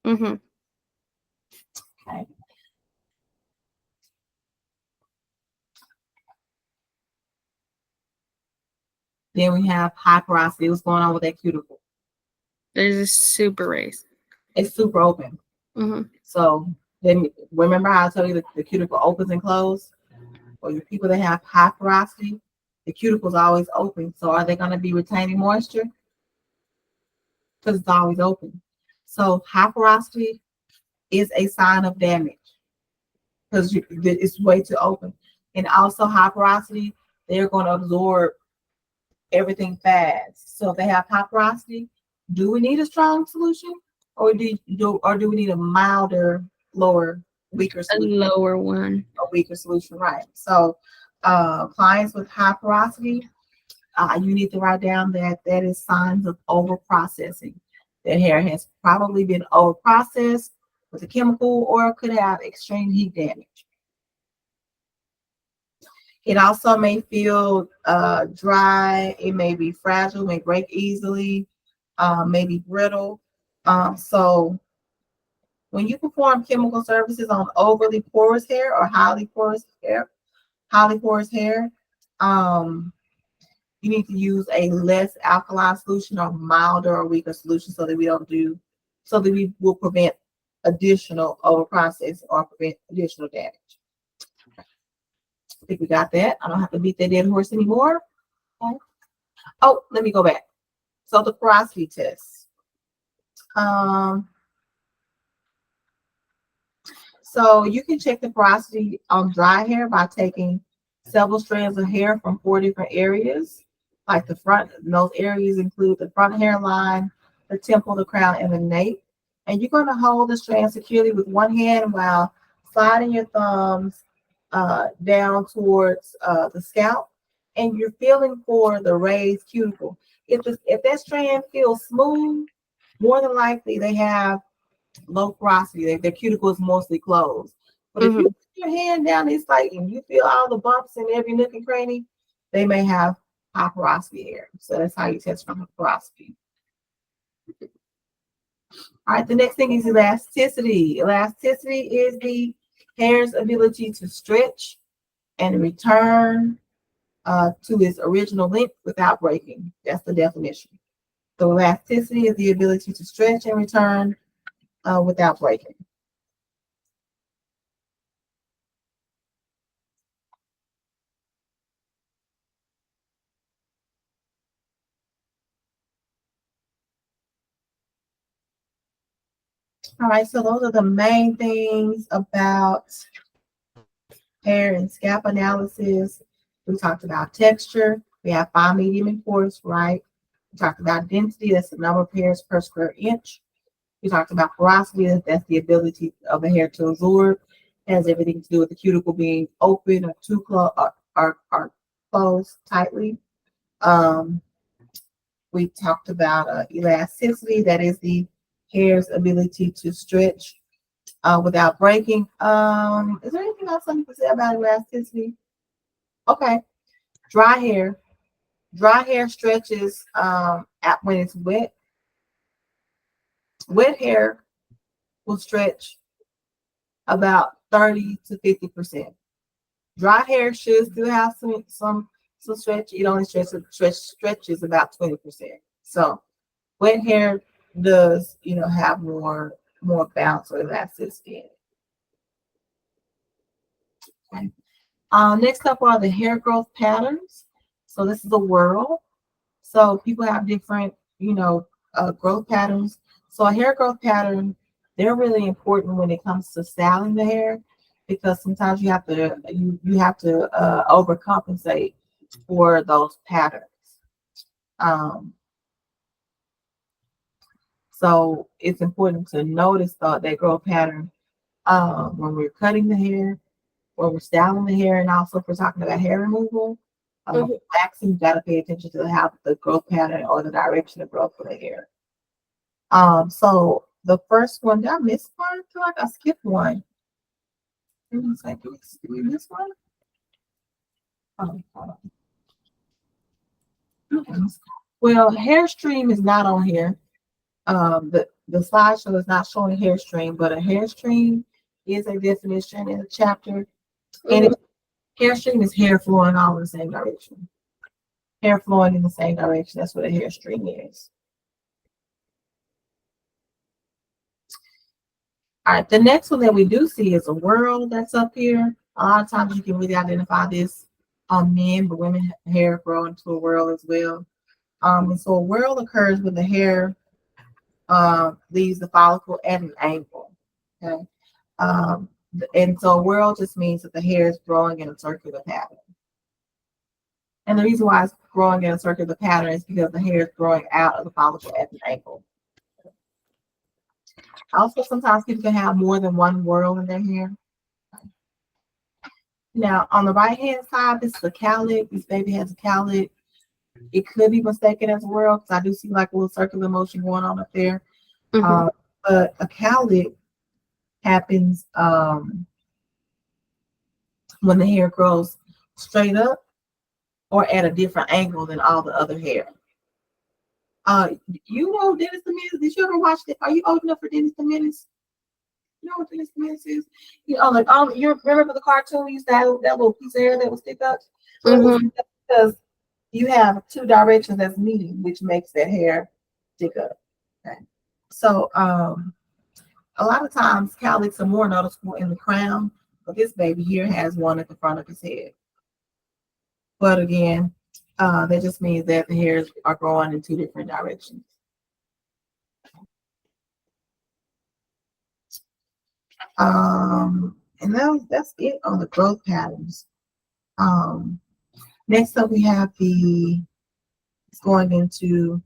Mhm. Okay. Then we have high porosity. What's going on with that cuticle? There's a super raised. It's super open. Mhm. So then remember how I told you that the cuticle opens and closes? Or your people that have high porosity, the cuticle is always open. So are they going to be retaining moisture? Because it's always open. So high porosity is a sign of damage because it's way too open. And also high porosity, they're going to absorb everything fast. So if they have high porosity, do we need a strong solution, or do we need a milder, lower, weaker A solution? lower one. A weaker solution, right? So clients with high porosity, you need to write down that is signs of over processing. Their hair has probably been over processed with a chemical, or could have extreme heat damage. It also may feel dry. It may be fragile, may break easily, may be brittle. So when you perform chemical services on overly porous hair or highly porous hair, um, you need to use a less alkaline solution or milder or weaker solution so that we will prevent additional overprocessing or prevent additional damage. I think we got that. I don't have to beat that dead horse anymore. Okay. Oh, let me go back. So the porosity test. Um, So you can check the porosity on dry hair by taking several strands of hair from 4 different areas, like the front. And those areas include the front hairline, the temple, the crown, and the nape. And you're going to hold the strand securely with one hand while sliding your thumbs down towards the scalp, and you're feeling for the raised cuticle. If that strand feels smooth, more than likely they have low porosity. Their cuticle is mostly closed. But if you Mm-hmm. put your hand down, it's like, and you feel all the bumps in every nook and cranny, they may have high porosity hair. So that's how you test for porosity. All right, the next thing is elasticity. Elasticity is the hair's ability to stretch and return to its original length without breaking. That's the definition. So elasticity is the ability to stretch and return without breaking. All right, so those are the main things about hair and scalp analysis. We talked about texture. We have fine, medium, and coarse, right? We talked about density. That's the number of hairs per square inch. We talked about porosity. That's the ability of the hair to absorb. It has everything to do with the cuticle being open or too close or closed tightly. Um, we talked about elasticity. That is the hair's ability to stretch without breaking. Is there anything else I need to say about elasticity? Okay, dry hair. Dry hair stretches at when it's wet. Wet hair will stretch about 30 to 50%. Dry hair should still have some stretch. It only stretches about 20%. So wet hair does have more bounce or elasticity in it. Okay. Next up are the hair growth patterns. So this is a whirl. So people have different, growth patterns. So a hair growth pattern, they're really important when it comes to styling the hair because sometimes you have to overcompensate for those patterns. Um, so it's important to notice that growth pattern when we're cutting the hair, when we're styling the hair, and also if we're talking about hair removal. Mm-hmm. Waxing, you got to pay attention to how the growth pattern or the direction of growth for the hair. So the first one, did I miss one? I feel like I skipped one. Did we miss one? Hold on. Well, hair stream is not on here. The slideshow is not showing hair stream, but a hair stream is a definition in the chapter. And Mm-hmm. hair stream is hair flowing all in the same direction. Hair flowing in the same direction. That's what a hair stream is. All right, the next one that we do see is a whirl that's up here. A lot of times you can really identify this on men, but women hair grow into a whirl as well. And so a whirl occurs when the hair leaves the follicle at an angle. Okay. And so a whirl just means that the hair is growing in a circular pattern. And the reason why it's growing in a circular pattern is because the hair is growing out of the follicle at an angle. Also, sometimes people can have more than one whirl in their hair. Now, on the right hand side, this is a cowlick. This baby has a cowlick. It could be mistaken as a whirl because I do see like a little circular motion going on up there. Mm-hmm. But a cowlick happens when the hair grows straight up or at a different angle than all the other hair. Uh, you know Dennis the Menace? Did you ever watch it? Are you old enough for Dennis the Menace? You know what Dennis the Menace is? You know, like you remember the cartoon? We used to have that little piece of hair that would stick up. Well, it was Mm-hmm. because you have two directions that's meeting, which makes that hair stick up. Okay. So a lot of times cowlicks are more noticeable in the crown, but this baby here has one at the front of his head. But again, that just means that the hairs are growing in two different directions. And now that's it on the growth patterns. Um, Next up, we have it's going into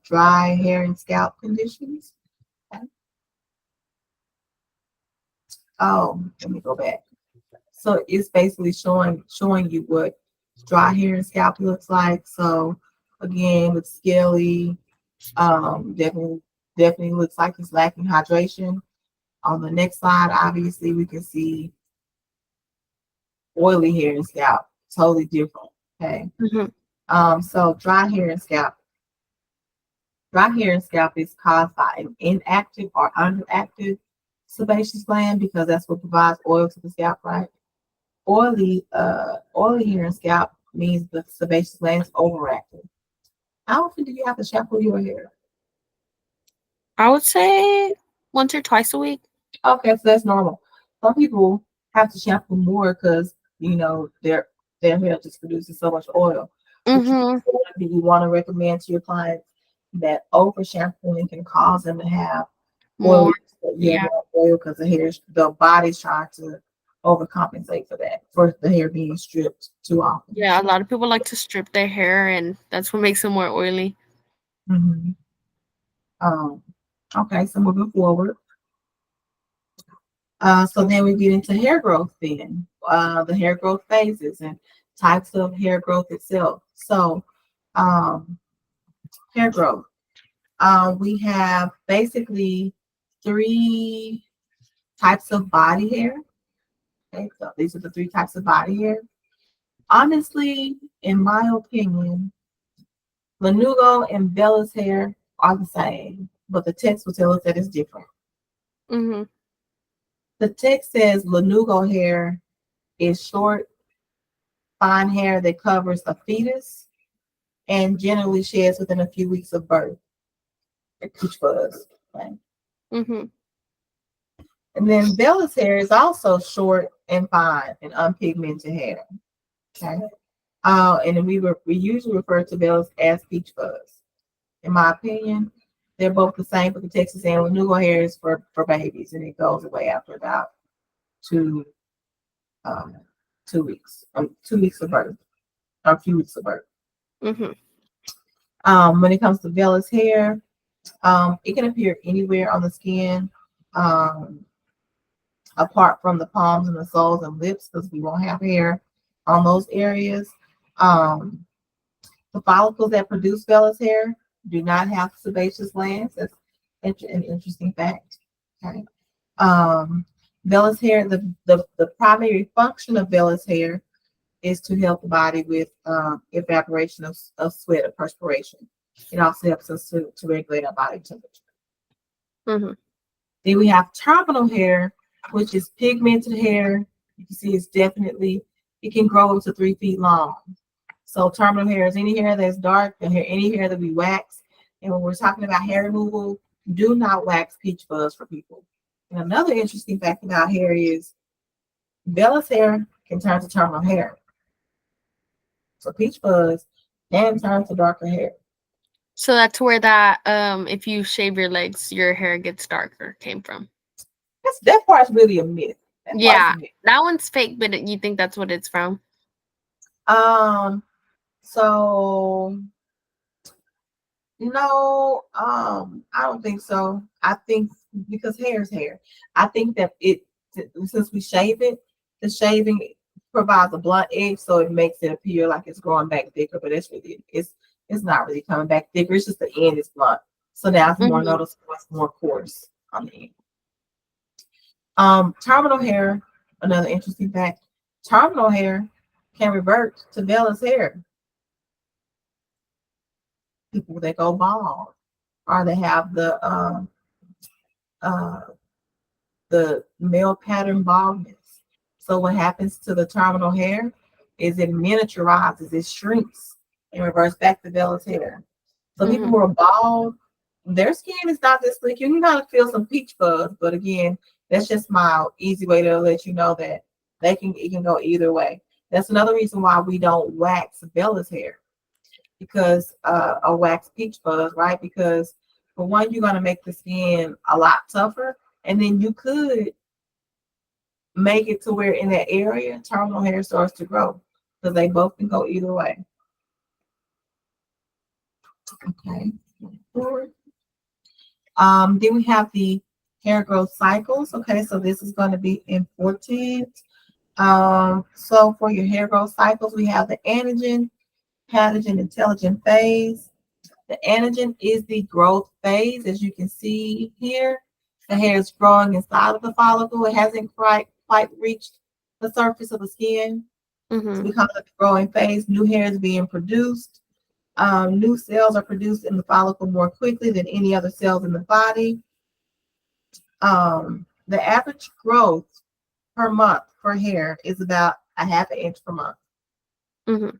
dry hair and scalp conditions. Okay. Oh, let me go back. So it's basically showing you what dry hair and scalp looks like. So again, with scaly, definitely looks like it's lacking hydration. On the next slide, obviously we can see oily hair and scalp, totally different. Okay. Mm-hmm. So dry hair and scalp is caused by an inactive or underactive sebaceous gland because that's what provides oil to the scalp, right? Oily hair and scalp means the sebaceous gland is overactive. How often do you have to shampoo your hair? I would say once or twice a week. Okay, so that's normal. Some people have to shampoo more because you know their hair just produces so much oil. But Mm-hmm. you want to recommend to your clients that over shampooing can cause them to have More. oil, yeah, Yeah. more oil because the body's trying to overcompensate for that, for the hair being stripped too often. Yeah. A lot of people like to strip their hair, and that's what makes them more oily. hmm Um, okay, so moving forward. So then we get into hair growth then, the hair growth phases and types of hair growth itself. So um, hair growth. We have basically three types of body hair. Okay, so these are the three types of body hair. Honestly, in my opinion, Lanugo and Bella's hair are the same, but the text will tell us that it's different. Mm-hmm. The text says Lanugo hair is short, fine hair that covers a fetus and generally sheds within a few weeks of birth. Peach fuzz. Okay. Mm-hmm. And then Bella's hair is also short and fine and unpigmented hair. Okay. And then we usually refer to Bella's as peach fuzz. In my opinion, they're both the same, but the Texas and Lanugo hair is for babies, and it goes away after about two um 2 weeks, 2 weeks of birth, or a few weeks of birth. Mm-hmm. When it comes to Bella's hair, it can appear anywhere on the skin, um, apart from the palms and the soles and lips, because we won't have hair on those areas. Um, the follicles that produce vellus hair do not have sebaceous glands. That's an interesting fact. Okay. Um, vellus hair, the primary function of vellus hair is to help the body with evaporation of sweat or perspiration. It also helps us to regulate our body temperature. Mm-hmm. Then we have terminal hair, which is pigmented hair. You can see it can grow up to 3 feet long. So terminal hair is any hair that's dark, any hair that we wax. And when we're talking about hair removal, do not wax peach fuzz for people. And another interesting fact about hair is vellus hair can turn to terminal hair. So peach fuzz can turn to darker hair. So that's where that if you shave your legs, your hair gets darker came from. That part's really a myth. That part's a Yeah, myth. that one's fake, but you think that's what it's from? Um, so no, I don't think so. I think because hair is hair. I think that since we shave it, the shaving provides a blunt edge, so it makes it appear like it's growing back thicker, but it's not really coming back thicker. It's just the end is blunt. So now it's more Mm-hmm. noticeable, it's more coarse on the end. Terminal hair, another interesting fact, terminal hair can revert to vellus hair. people that go bald, or they have uh, the male pattern baldness. So what happens to the terminal hair is it miniaturizes, it shrinks, and reverts back to vellus hair. So people Mhm. who are bald, their skin is not this slick. You can kind of feel some peach fuzz, but again, that's just my easy way to let you know that it can go either way. That's another reason why we don't wax vellus hair because a wax peach fuzz, right? Because for one, you're gonna make the skin a lot tougher, and then you could make it to where in that area terminal hair starts to grow because they both can go either way. Okay. Then we have the hair growth cycles. Okay, so this is going to be important. So for your hair growth cycles, we have the anagen, catagen, and telogen phase. The anagen is the growth phase, as you can see here. The hair is growing inside of the follicle. It hasn't quite reached the surface of the skin. So Mhm. we call it the growing phase. New hair is being produced. New cells are produced in the follicle more quickly than any other cells in the body. The average growth per month for hair is about a half an inch per month. Mhm.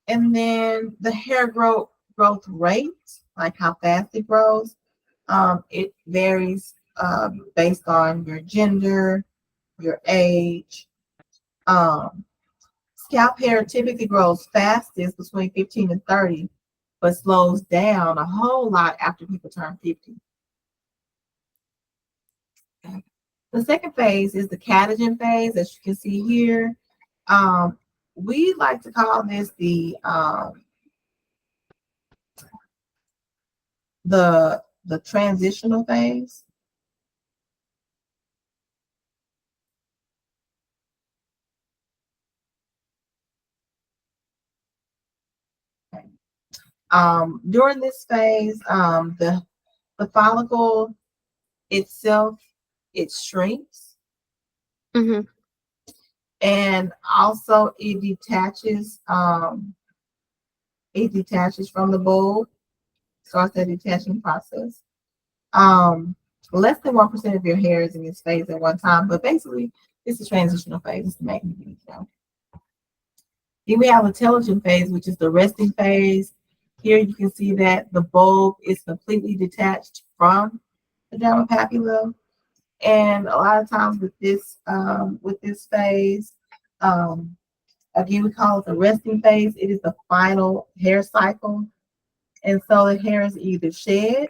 And then the hair growth rate, like how fast it grows, it varies based on your gender, your age. Um, Scalp hair typically grows fastest between 15 and 30, but slows down a whole lot after people turn 50. The second phase is the catagen phase, as you can see here. Um, we like to call this the transitional phase. During this phase, the follicle itself it shrinks, Mhm. and also it detaches from the bulb, starts that detaching process. Um, Less than 1% of your hair is in this phase at one time, but basically, it's a transitional phase. It's the main thing. Then we have a telogen phase, which is the resting phase. Here you can see that the bulb is completely detached from the dermapapilla. And a lot of times with this phase, um, again, we call it the resting phase. It is the final hair cycle. And so the hair is either shed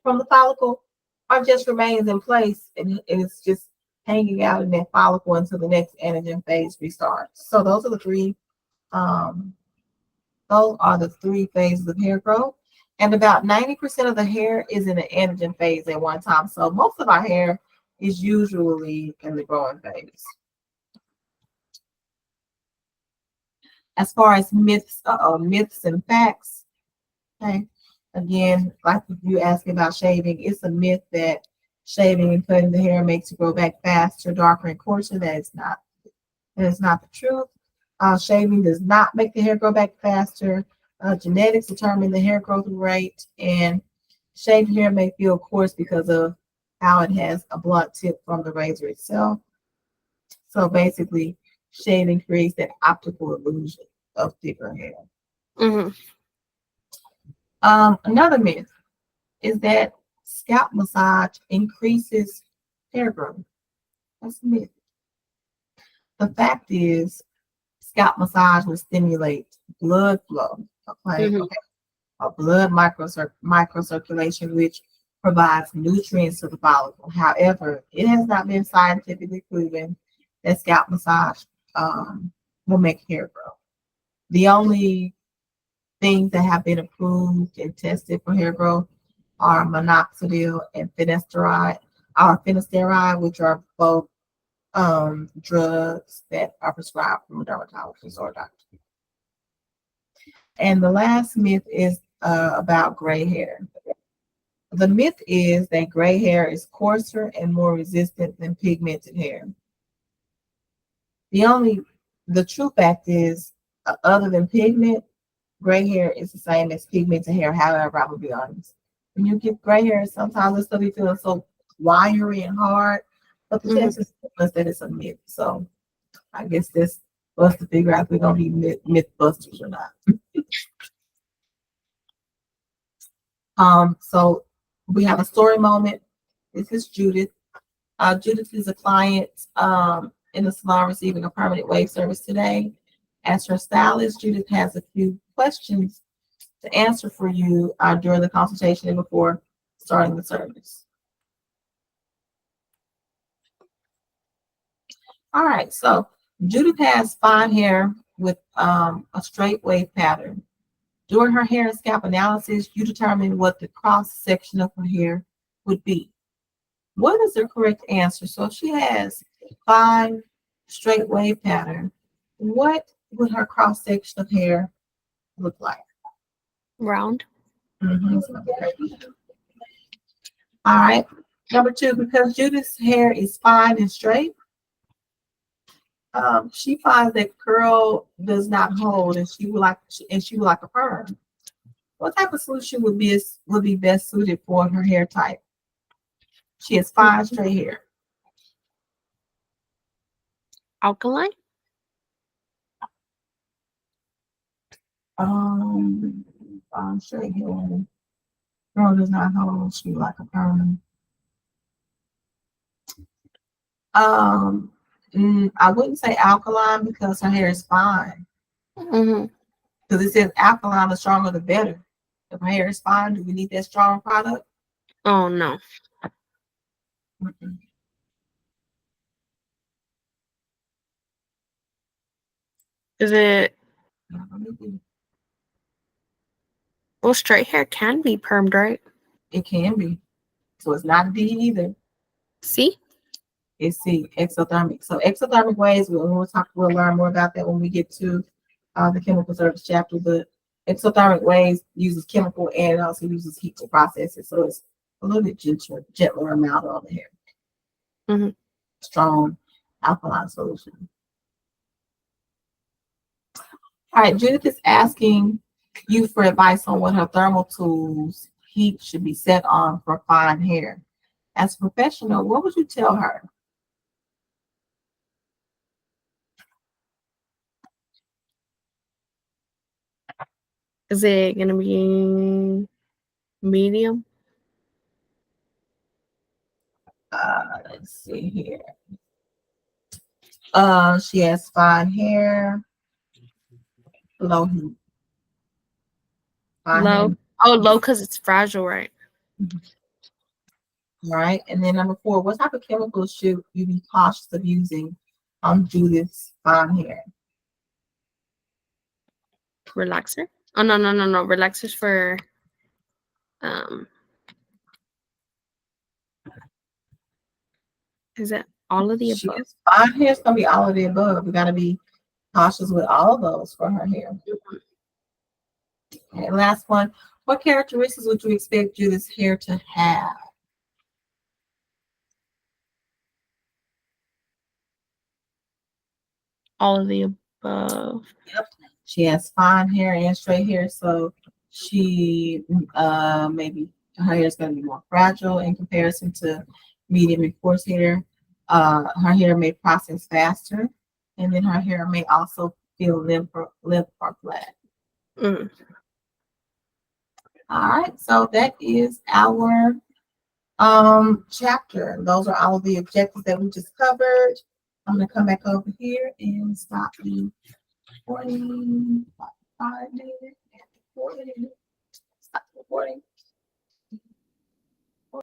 from the follicle or just remains in place and it's just hanging out in that follicle until the next anagen phase restarts. So um, those are the three phases of hair growth. And about 90% of the hair is in the anagen phase at one time. So most of our hair is usually in the growing phase. As far as myths and facts, okay. Again, like you asked about shaving, it's a myth that shaving and cutting the hair makes it grow back faster, darker, and coarser. That is not the truth. Shaving does not make the hair grow back faster. Genetics determine the hair growth rate, and shaved hair may feel coarse because of how it has a blunt tip from the razor itself. So basically, shaving creates that optical illusion of thicker hair. Mhm. Another myth is that scalp massage increases hair growth. That's a myth. The fact is, scalp massage will stimulate blood flow, okay, Mhm. a blood microcirculation, which provides nutrients to the follicle. However, it has not been scientifically proven that scalp massage will make hair grow. The only things that have been approved and tested for hair growth are minoxidil and finasteride, which are both drugs that are prescribed from a dermatologist or a doctor. And the last myth is about gray hair. The myth is that gray hair is coarser and more resistant than pigmented hair. The only, the true fact is, other than pigment, gray hair is the same as pigmented hair. However, I will be honest. When you get gray hair, sometimes it still be feeling so wiry and hard, but the test is telling us that it's a myth. So I guess this for us to figure out if we're gonna be myth busters or not. So we have a story moment. This is Judith. Judith is a client in the salon receiving a permanent wave service today. As her stylist, Judith has a few questions to answer for you during the consultation and before starting the service. All right, so Judith has fine hair with a straight wave pattern. During her hair and scalp analysis, you determine what the cross section of her hair would be. What is the correct answer? So if she has fine straight wave pattern, what would her cross section of hair look like? Round. Mhm. All right. Number two, because Judith's hair is fine and straight, she finds that curl does not hold, and she would like a perm. What type of solution would be best suited for her hair type? She has fine straight hair. Alkaline. Fine straight hair. Curl does not hold. She would like a perm. I wouldn't say alkaline because her hair is fine. Because it says alkaline, the stronger the better. If her hair is fine, do we need that strong product? Oh no. Mm-mm. Is it? No, Well, straight hair can be permed, right? it can be. So it's not D either. See? It's C, exothermic. So exothermic waves, we'll learn more about that when we get to the chemical service chapter. But exothermic waves uses chemical and it also uses heat to process it. So it's a little bit gentler amount on the hair. Strong alkaline solution. All right, Judith is asking you for advice on what her thermal tools heat should be set on for fine hair. As a professional, what would you tell her? Is it gonna be medium? Let's see here. She has fine hair, low heat. Low. Oh, low because it's fragile, right? All right, and then number 4, what type of chemicals should you be cautious of using on Judith's fine hair? Relaxer. Oh no. Relaxers for Is it all of the above? She has fine hair. It's gonna be all of the above. We gotta be cautious with all of those for her hair. And last one, what characteristics would you expect Judith's hair to have? All of the above. Yep. She has fine hair and straight hair, so she maybe her hair is going to be more fragile in comparison to medium and coarse hair. Her hair may process faster, and then her hair may also feel limp or flat. Mm. All right, so that is our chapter. Those are all of the objectives that we just covered. I'm going to come back over here and stop the 45 minutes. Stop recording.